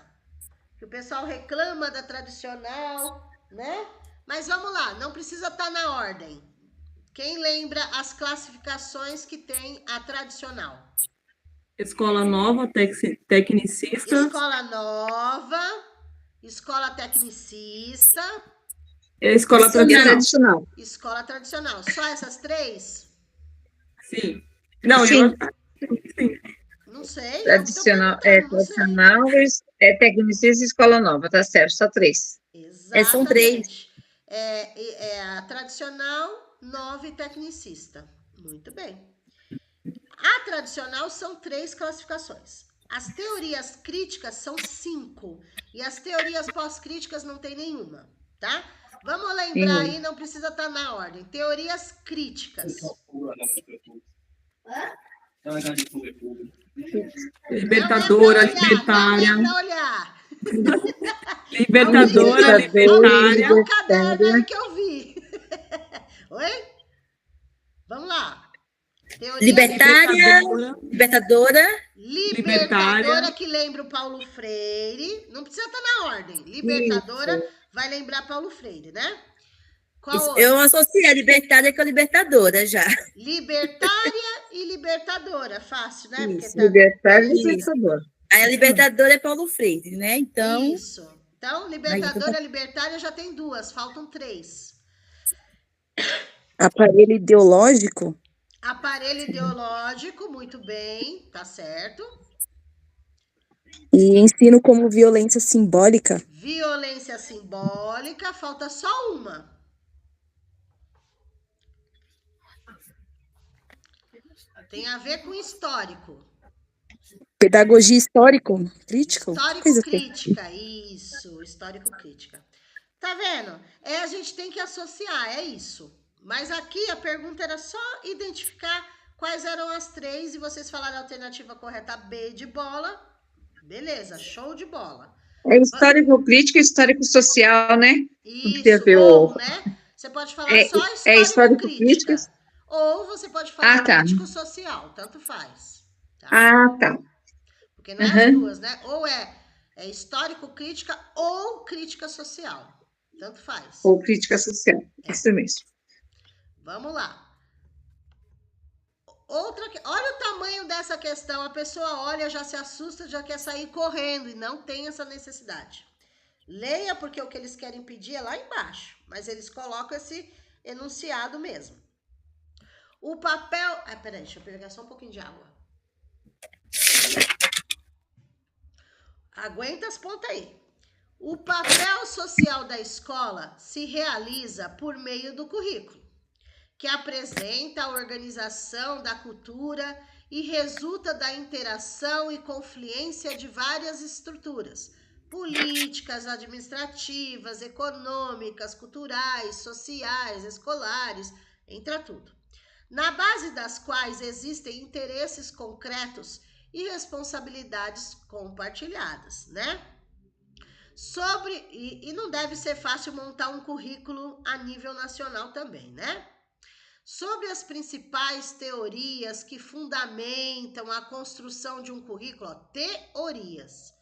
Que o pessoal reclama da tradicional, né? Mas vamos lá, não precisa estar na ordem. Quem lembra as classificações que tem a tradicional? Escola nova, tecnicista. Escola nova, escola tecnicista. Escola tradicional. Escola tradicional. Só essas três? Sim. Não, Sim. Sim. Não sei. Tradicional, tecnicista e escola nova, tá certo, só 3. Exatamente. São 3. A tradicional, nova e tecnicista. Muito bem. A tradicional são 3 classificações. As teorias críticas são 5. E as teorias pós-críticas não tem nenhuma, tá? Vamos lembrar aí, não precisa estar na ordem. Teorias críticas. Libertadora, libertária. Não dá pra olhar. Libertadora, libertária. É o caderno aí que eu vi. Oi? Vamos lá. Teoria Libertadora, que lembra o Paulo Freire. Não precisa estar na ordem. Libertadora vai lembrar Paulo Freire, né? Eu associei a libertária com a libertadora já. Libertária e libertadora. Fácil, né? Isso, libertária e libertadora. Aí a libertadora é Paulo Freire, né? Então. Isso. Então, libertadora e libertária já tem 2, faltam 3. Aparelho ideológico. Aparelho ideológico, muito bem, tá certo. E ensino como violência simbólica. Violência simbólica, falta só uma. Tem a ver com histórico. Pedagogia histórico-crítica. Histórico-crítica, isso, histórico-crítica. Tá vendo? A gente tem que associar, é isso. Mas aqui a pergunta era só identificar quais eram as 3 e vocês falaram a alternativa correta B de bola. Beleza, show de bola. É histórico-crítica e histórico-social, né? Isso, ou, né? Você pode falar só histórico-crítica. Ou você pode falar crítico-social, tanto faz. Tá? Tá. Porque não é as duas, né? Ou é histórico-crítica ou crítica social. Tanto faz. Ou crítica social, isso mesmo. Vamos lá. Olha o tamanho dessa questão. A pessoa olha, já se assusta, já quer sair correndo e não tem essa necessidade. Leia, porque o que eles querem pedir é lá embaixo. Mas eles colocam esse enunciado mesmo. O papel... peraí, deixa eu pegar só um pouquinho de água. Aguenta as pontas aí. O papel social da escola se realiza por meio do currículo, que apresenta a organização da cultura e resulta da interação e confluência de várias estruturas políticas, administrativas, econômicas, culturais, sociais, escolares, entre tudo, na base das quais existem interesses concretos e responsabilidades compartilhadas, né? E não deve ser fácil montar um currículo a nível nacional também, né? Sobre as principais teorias que fundamentam a construção de um currículo, teorias.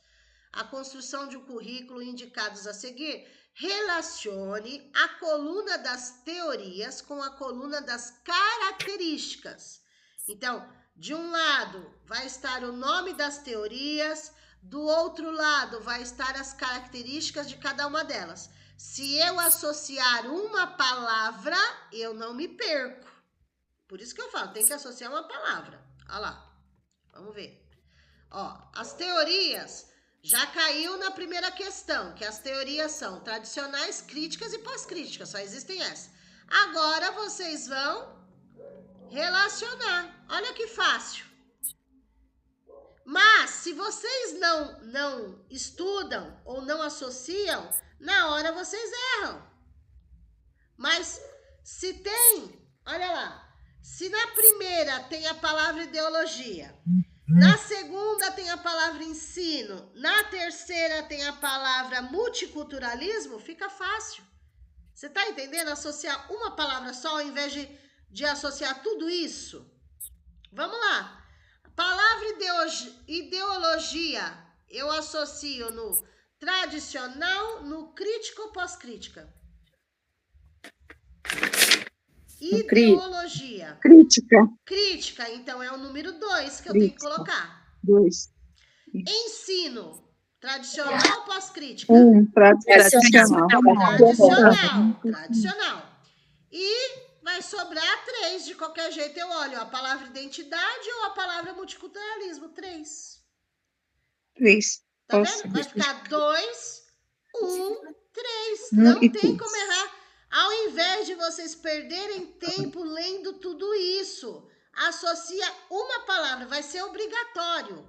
A construção de um currículo indicados a seguir, relacione a coluna das teorias com a coluna das características. Então, de um lado vai estar o nome das teorias, do outro lado vai estar as características de cada uma delas. Se eu associar uma palavra, eu não me perco. Por isso que eu falo, tem que associar uma palavra. Olha lá, vamos ver. Ó, as teorias já caiu na primeira questão, que as teorias são tradicionais, críticas e pós-críticas, só existem essas. Agora vocês vão relacionar. Olha que fácil. Mas, se vocês não estudam ou não associam, na hora vocês erram. Mas, se tem, olha lá, se na primeira tem a palavra ideologia, na segunda tem a palavra ensino, na terceira tem a palavra multiculturalismo, fica fácil. Você tá entendendo? Associar uma palavra só ao invés de associar tudo isso? Vamos lá. A palavra ideologia eu associo no tradicional, no crítico ou pós-crítica? Ideologia. Crítica. Crítica, então é o número 2 que eu tenho que colocar. 2. Ensino. Tradicional ou pós-crítica? Tradicional. Tradicional. E vai sobrar 3. De qualquer jeito eu olho a palavra identidade ou a palavra multiculturalismo. 3. 3. Tá vendo? Vai ficar 2, 1, 3. Não tem como errar. Ao invés de vocês perderem tempo lendo tudo isso, associa uma palavra. Vai ser obrigatório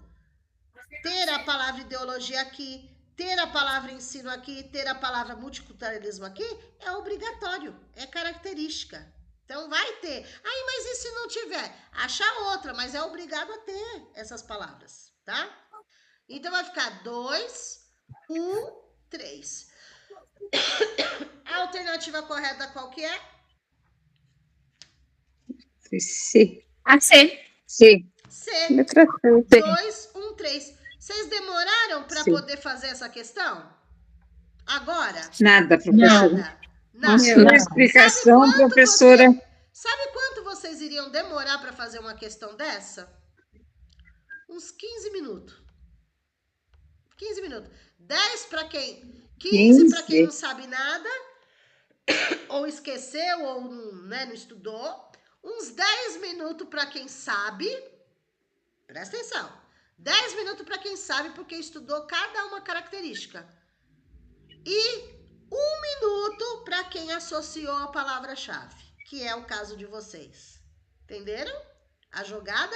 ter a palavra ideologia aqui, ter a palavra ensino aqui, ter a palavra multiculturalismo aqui. É obrigatório, é característica. Então vai ter. Aí, mas e se não tiver? Acha outra, mas é obrigado a ter essas palavras, tá? Então vai ficar 2, 1, 3. A alternativa correta qual que é? C. A C. C. C. Letra C. 2, 1, 3. Vocês demoraram para poder fazer essa questão? Agora? Nada, professora. Nada. Uma explicação, professora. Sabe quanto vocês iriam demorar para fazer uma questão dessa? Uns 15 minutos. 15 minutos. 10 para quem... 15 para quem não sabe nada, ou esqueceu, ou não estudou. Uns 10 minutos para quem sabe. Presta atenção. 10 minutos para quem sabe, porque estudou cada uma característica. E 1 minuto para quem associou a palavra-chave, que é o caso de vocês. Entenderam? A jogada?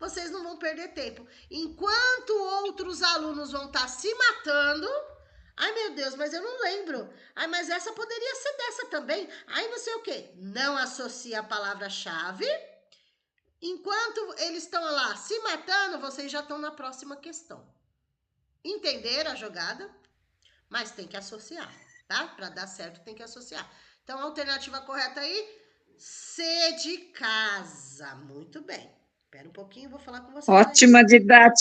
Vocês não vão perder tempo. Enquanto outros alunos vão estar se matando... Ai, meu Deus, mas eu não lembro. Ai, mas essa poderia ser dessa também. Ai, não sei o quê. Não associa a palavra-chave. Enquanto eles estão lá se matando, vocês já estão na próxima questão. Entenderam a jogada? Mas tem que associar, tá? Para dar certo, tem que associar. Então, a alternativa correta aí, C de casa. Muito bem. Espera um pouquinho, vou falar com vocês. Ótima didática.